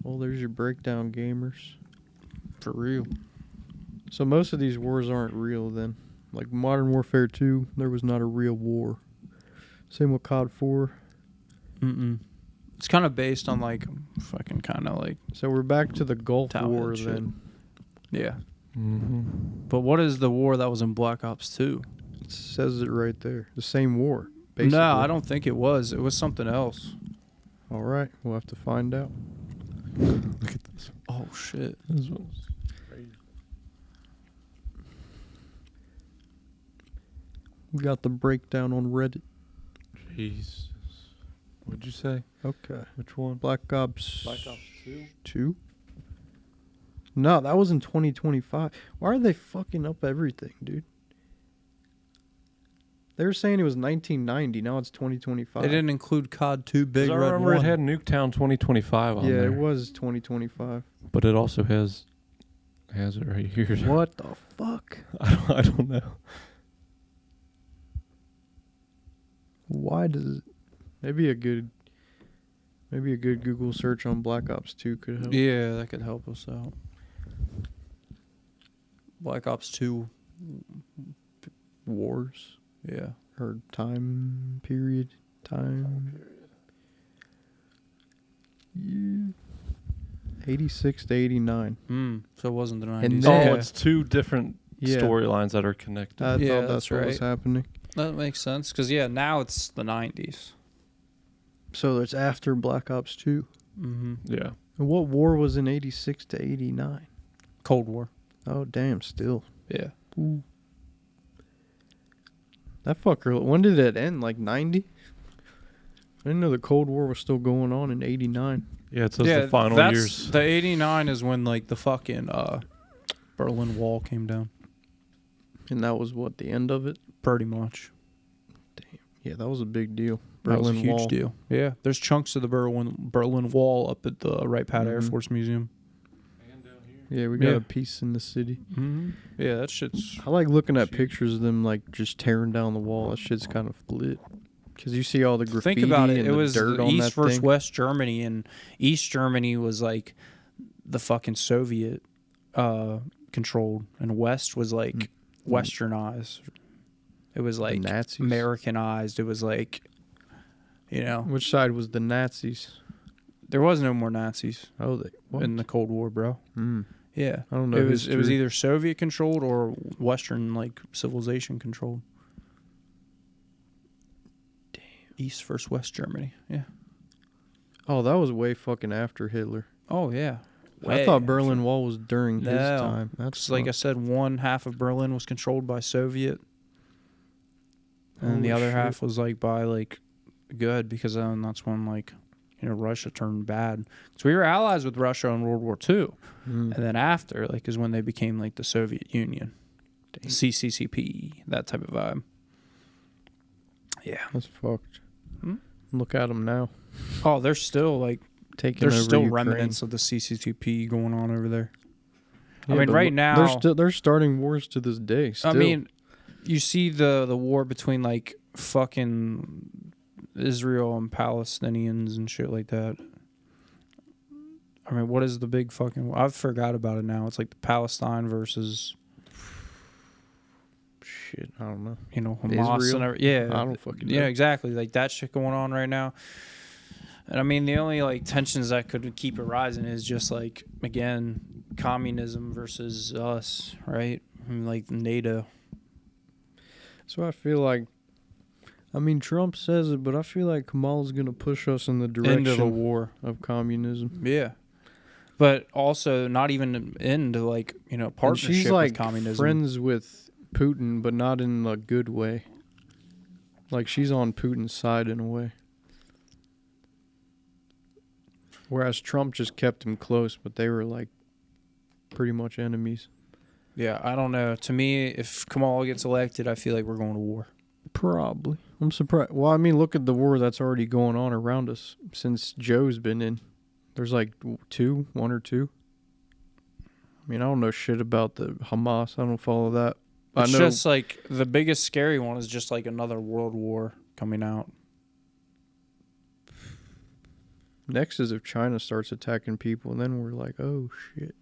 Oh, there's your breakdown, gamers. For real. So most of these wars aren't real then. Like Modern Warfare 2, there was not a real war. Same with COD 4. Mm-mm. It's kind of based on like fucking kind of like, So we're back to the Gulf Talent War shit. then. yeah. Mm-hmm. But what is the war that was in Black Ops 2? It says it right there. The same war, basically. No, I don't think it was. It was something else. All right, we'll have to find out. Look at this. Oh, shit. This one's We got the breakdown on Reddit. Jesus. What'd you say? Okay. Which one? Black Ops 2. 2? No, that was in 2025. Why are they fucking up everything, dude? They were saying it was 1990. Now it's 2025. They didn't include COD 2 Big I Red remember 1. it had Nuketown 2025 on Yeah, there. it was 2025. But it also has it right here. What the fuck? I don't know. Why does it... Maybe a good Google search on Black Ops 2 could help. Yeah, that could help us out. Black Ops 2 Wars Yeah. or time period. Yeah. 86 to 89. So it wasn't the 90s. And Oh, then- it's two different Yeah. storylines that are connected. I Yeah, thought that's that's what was right. happening. That makes sense. Because, now it's the 90s. So it's after Black Ops 2. Mm-hmm. Yeah. And what war was in 86 to 89? Cold War. Oh, damn, still. Yeah. That fucker, when did it end? Like 90? I didn't know the Cold War was still going on in 89. Yeah, it says the final years. The 89 is when, like, the fucking Berlin Wall came down. And that was what, the end of it? Pretty much. Yeah, that was a big deal. That was a huge Wall. deal. Yeah. There's chunks of the Berlin Wall up at the Wright Pat Air Mhm. Force Museum. Yeah, we got Yeah. a piece in the city. Mm-hmm. Yeah, that shit's... I like looking at pictures of them like just tearing down the wall. That shit's kind of lit. Because you see all the graffiti Think about it. and It the was dirt the on East that versus thing. West Germany, and East Germany was like the fucking Soviet controlled, and West was like westernized. It was like Nazis? Americanized. It was like, Which side was the Nazis? there was no more Nazis Oh, they what? in the Cold War, bro. Yeah, I don't know. it was history. either Soviet controlled or Western like civilization controlled. Damn. East versus West Germany. Yeah. Oh, that was way fucking after Hitler. Oh yeah. I thought Berlin Wall was during his No. time. That's It's like I said, one half of Berlin was controlled by Soviet, and the Holy other shit. half was like by like good, because then that's when like Russia turned bad. So we were allies with Russia in World War II, and then after like is when they became like the Soviet Union, CCCP, that type of vibe. Yeah. That's fucked. Hmm? Look at them now. Oh, they're still like Taking there's over still Ukraine. remnants of the CCCP going on over there. I Yeah, mean, but right now they're starting wars to this day. Still. I mean, you see the war between like fucking Israel and Palestinians and shit like that. I mean, what is the big fucking... I've forgot about it now. It's like the Palestine versus, shit, I don't know. Hamas Israel? and everything. Yeah. I don't fucking know. Yeah, exactly. Like that shit going on right now. And I mean, the only like tensions that could keep it rising is just like, again, communism versus us, right? I mean, like NATO. So I feel like, I mean, Trump says it, but I feel like Kamala's going to push us in the direction End of the war. of communism. Yeah. But also not even into like, And partnership she's like with communism. friends with Putin, but not in a good way. Like she's on Putin's side in a way. Whereas Trump just kept him close, but they were like pretty much enemies. Yeah, I don't know. To me, if Kamala gets elected, I feel like we're going to war. Probably. I'm surprised. Well, I mean, look at the war that's already going on around us since Joe's been in. There's like one or two. I mean, I don't know shit about the Hamas. I don't follow that. It's I know. just like the biggest scary one is just like another world war coming out. Next is if China starts attacking people, and then we're like, oh shit.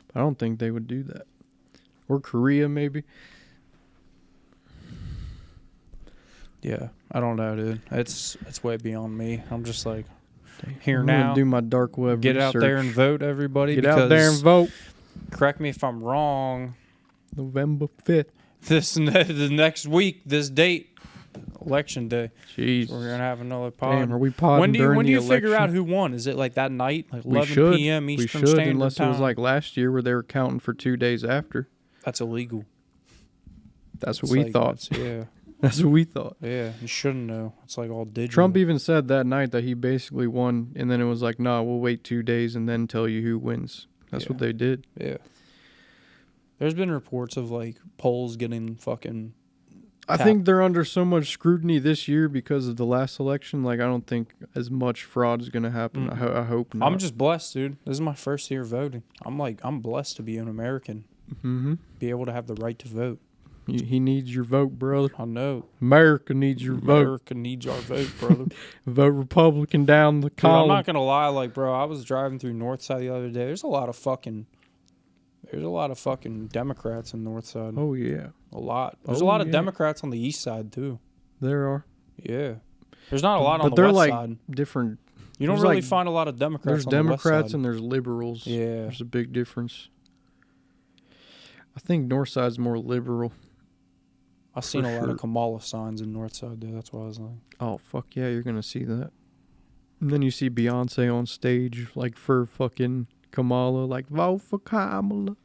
But I don't think they would do that. Or Korea, maybe. Yeah, I don't know, dude. It's way beyond me. I'm just like here I'm gonna now. do my dark web Get out there and research. vote, everybody. Get out there and because, vote. correct me if I'm wrong. November 5th. The next week, this date, election day. Jeez. We're gonna have another pod. Damn, are we podding when do you during the figure out election? who won? Is it like that night, like We 11 should. p.m. We Eastern should, Standard unless Time? it was like last year where they were counting for 2 days after. That's illegal. That's what It's we like, thought. Yeah, That's what we thought. yeah. You shouldn't know. It's like all digital. Trump even said that night that he basically won, and then it was like, no, we'll wait 2 days and then tell you who wins. That's what they did. Yeah. There's been reports of like polls getting fucking. I think they're under so much scrutiny this year because of the last election. Like, I don't think as much fraud is going to happen. I hope not. I'm just blessed, dude. This is my first year voting. I'm blessed to be an American. Mm-hmm. Be able to have the right to vote. He needs your vote, brother. I know. America needs your vote. America needs our vote, brother. Vote Republican down the Dude, I'm column. not gonna lie, like, bro, I was driving through Northside the other day. There's a lot of fucking There's a lot of fucking Democrats in North Side. Oh yeah, A lot. There's Oh, a lot of yeah. Democrats on the East Side too. there are. Yeah. There's not a lot on But the they're West like Side. different. You don't there's really like- find a lot of Democrats There's on the West Democrats Side. and there's liberals. Yeah. There's a big difference. I think North Side's more liberal. I've seen a lot sure. of Kamala signs in North Side, dude. That's why I was like, Oh fuck yeah, you're gonna see that. And then you see Beyonce on stage, like for fucking Kamala, like vote for Kamala.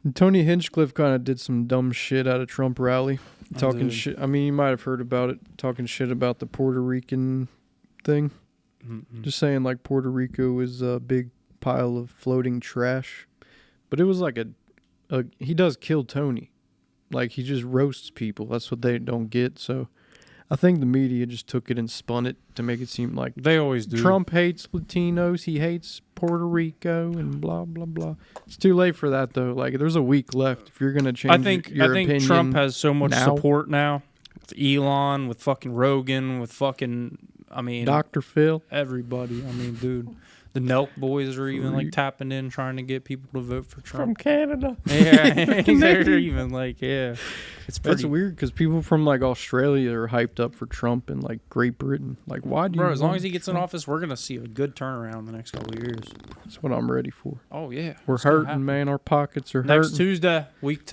And Tony Hinchcliffe kind of did some dumb shit at a Trump rally, talking did. shit. I mean, you might have heard about it, talking shit about the Puerto Rican thing. Just saying, like Puerto Rico is a big pile of floating trash, but it was like a he does kill Tony, like he just roasts people. That's what they don't get. So I think the media just took it and spun it to make it seem like they always do. Trump hates Latinos, he hates Puerto Rico, and blah blah blah. It's too late for that though. Like there's a week left. If you're gonna change, I think your opinion, Trump has so much now. support now with Elon, with fucking Rogan, with fucking Dr. Phil. everybody. I mean, dude, the Nelk boys are even like Freak. tapping in, trying to get people to vote for Trump. Canada. Yeah, they're even like, yeah, it's pretty. That's weird because people from like Australia are hyped up for Trump and like Great Britain. Like, why do you? Bro, as long want as he gets in Trump? office, we're gonna see a good turnaround in the next couple of years. That's what I'm ready for. Oh yeah, We're it's gonna hurting, happen. man. Our pockets are Next hurting. Tuesday,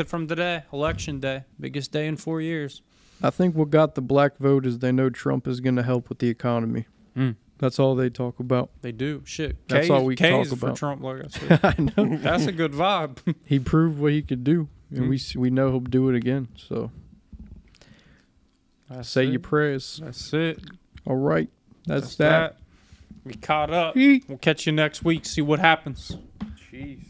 from today, election day, biggest day in 4 years. I think what got the black vote is they know Trump is going to help with the economy. Mm. That's all they talk about. They do shit. That's K's, all we K's talk for about. Trump, like I said. I know. That's a good vibe. He proved what he could do, and Mm. we know he'll do it again. So That's say it. your prayers. That's it. All right. That's that. We caught up. Eek. We'll catch you next week. See what happens. Jeez.